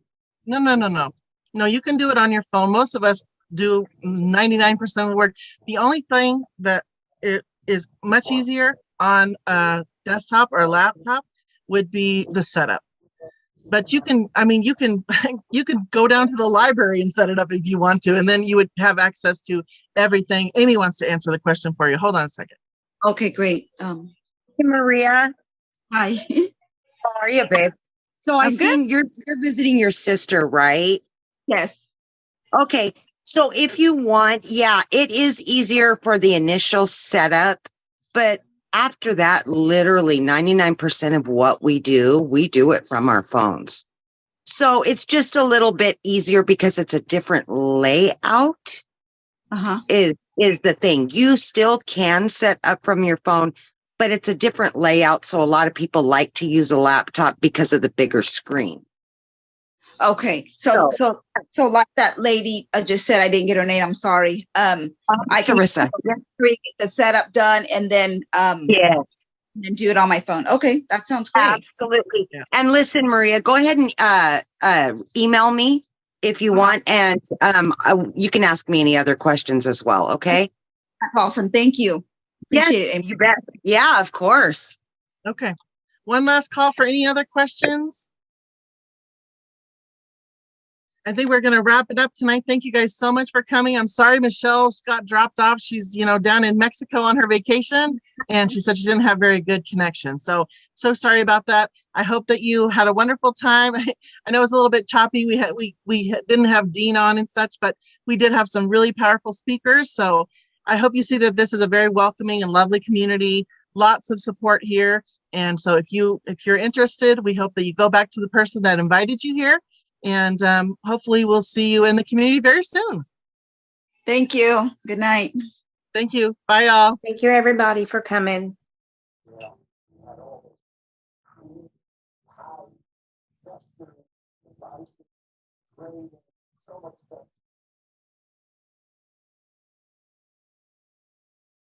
No. No, you can do it on your phone. Most of us do 99% of the work. The only thing that it is much easier on a desktop or a laptop would be the setup. But you can you can go down to the library and set it up if you want to, and then you would have access to everything. Amy wants to answer the question for you. Hold on a second. Okay, great. Hey, Maria. Hi. How are you, babe? So I seen you're visiting your sister, right? Yes. Okay. So if you want, yeah, it is easier for the initial setup, but after that, literally 99% of what we do it from our phones. So it's just a little bit easier because it's a different layout. Is the thing. You still can set up from your phone, but it's a different layout. So a lot of people like to use a laptop because of the bigger screen. Okay. So like that lady just said, I didn't get her name. I'm sorry. I can Sarissa. get the setup done and then yes, and do it on my phone. Okay, that sounds great. Absolutely. Yeah. And listen, Maria, go ahead and email me if you want, and you can ask me any other questions as well. Okay. That's awesome. Thank you. Appreciate it. You bet. Yeah, of course. Okay. One last call for any other questions. I think we're going to wrap it up tonight. Thank you guys so much for coming. I'm sorry Michelle got dropped off. She's, down in Mexico on her vacation, and she said she didn't have very good connection. So sorry about that. I hope that you had a wonderful time. I know it was a little bit choppy. We didn't have Dean on and such, but we did have some really powerful speakers. So I hope you see that this is a very welcoming and lovely community. Lots of support here. And so if you're interested, we hope that you go back to the person that invited you here. And hopefully we'll see you in the community very soon. Thank you. Good night. Thank you. Bye, y'all. Thank you, everybody, for coming.